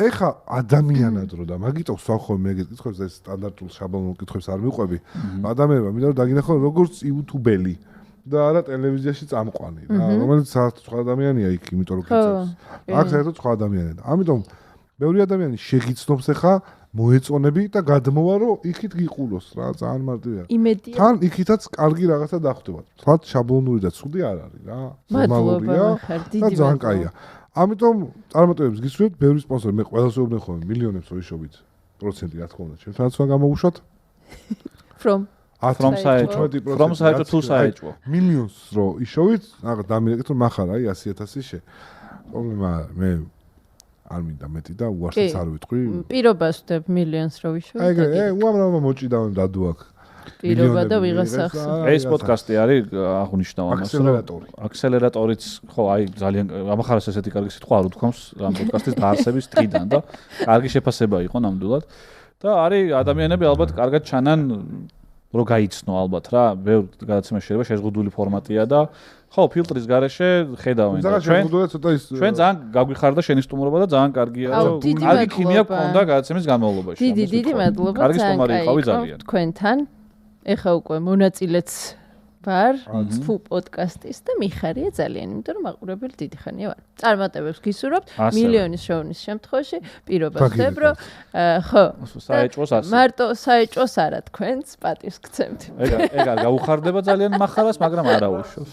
ეხა ადამიანად რო და მაგიტო ვსვახო მე გეკითხებს ეს სტანდარტულ შაბლონურ კითხვებს არ მიყვები. ადამიანებმა მინდა რომ დაგინახო როგორც იუთუბელი და არა ტელევიზიაში წამყვანი რა, რომელიც საერთოდ სხვა ადამიანია იქ, იმიტომ რომ კითხავს. აქ საერთოდ სხვა ადამიანია. ამიტომ ბევრი ადამიანი შეგიცნობს ეხა მოეწონები და გადმოვა რომ იქით გიყულოს რა, ძალიან მარტივია. იმედია. თან იქითაც კარგი რაღაცა დახვდება. თქვა შაბლონური და ცუდი არ არის რა. ნორმალურია და ძალიან კაია. ამიტომ წარმატებებს გისურვებთ, ბევრი სპონსორი, მე ყველას ვეუბნე ხოლმე, მილიონებს რო იშოვით. პროცენტი რა თქმა უნდა, ჩემთანაც უნდა გამოვუშვათ. From საეჭვო თუ საეჭვო. მილიონს რო იშოვით, რაღაც დამირეკეთ რომ მახარ აი 100,000 შე. პრობლემა მე არ მინდა მეტი და უარსაც არ ვიტყვი. პირობას ვდებ მილიონს რო ვიშოვით. აი, უამრავ მოჭიდავენ დადუ აქ. პირობა და ვიღას ახსოვს. ეს პოდკასტი არის აღნიშნავ ამას. აქსელერატორიც ხო აი ძალიან ამახარას ესეთი კარგი სიტყვა არ უთქვამს ამ პოდკასტის დაარსების დღიდან და კარგი შეფასება იყო ნამდვილად. და არის ადამიანები ალბათ კარგად ჩანან რო გაიცნო ალბათ რა, ბევრ გადაცემა შეიძლება შეზღუდული ფორმატია და ხო, ფილტრის გარეშე ხედავენ და ჩვენ ძალიან გაგვიხარდა შენი სტუმრობა და ძალიან კარგია რომ კარგი ქიმია გქონდა გადაცემის განმავლობაში. დიდი მადლობა, კარგი სტუმარი იყავი ძალიან. თქვენთან ეხა უკვე მონაწილეც ვარ ფუ პოდკასტის და მიხარია ძალიან, იმიტომ რომ მაყურებელი დიდი ხანია ვარ. წარმატებებს გისურვებთ მილიონის შოვნის შემთხვევაში, პირობას ვდებ რომ ხო, საეჭვოს ასე. მარტო საეჭვოს არა თქვენს პატივს გცემთ. ეგ არ გაუხარდება ძალიან მახარას, მაგრამ არა უშავს.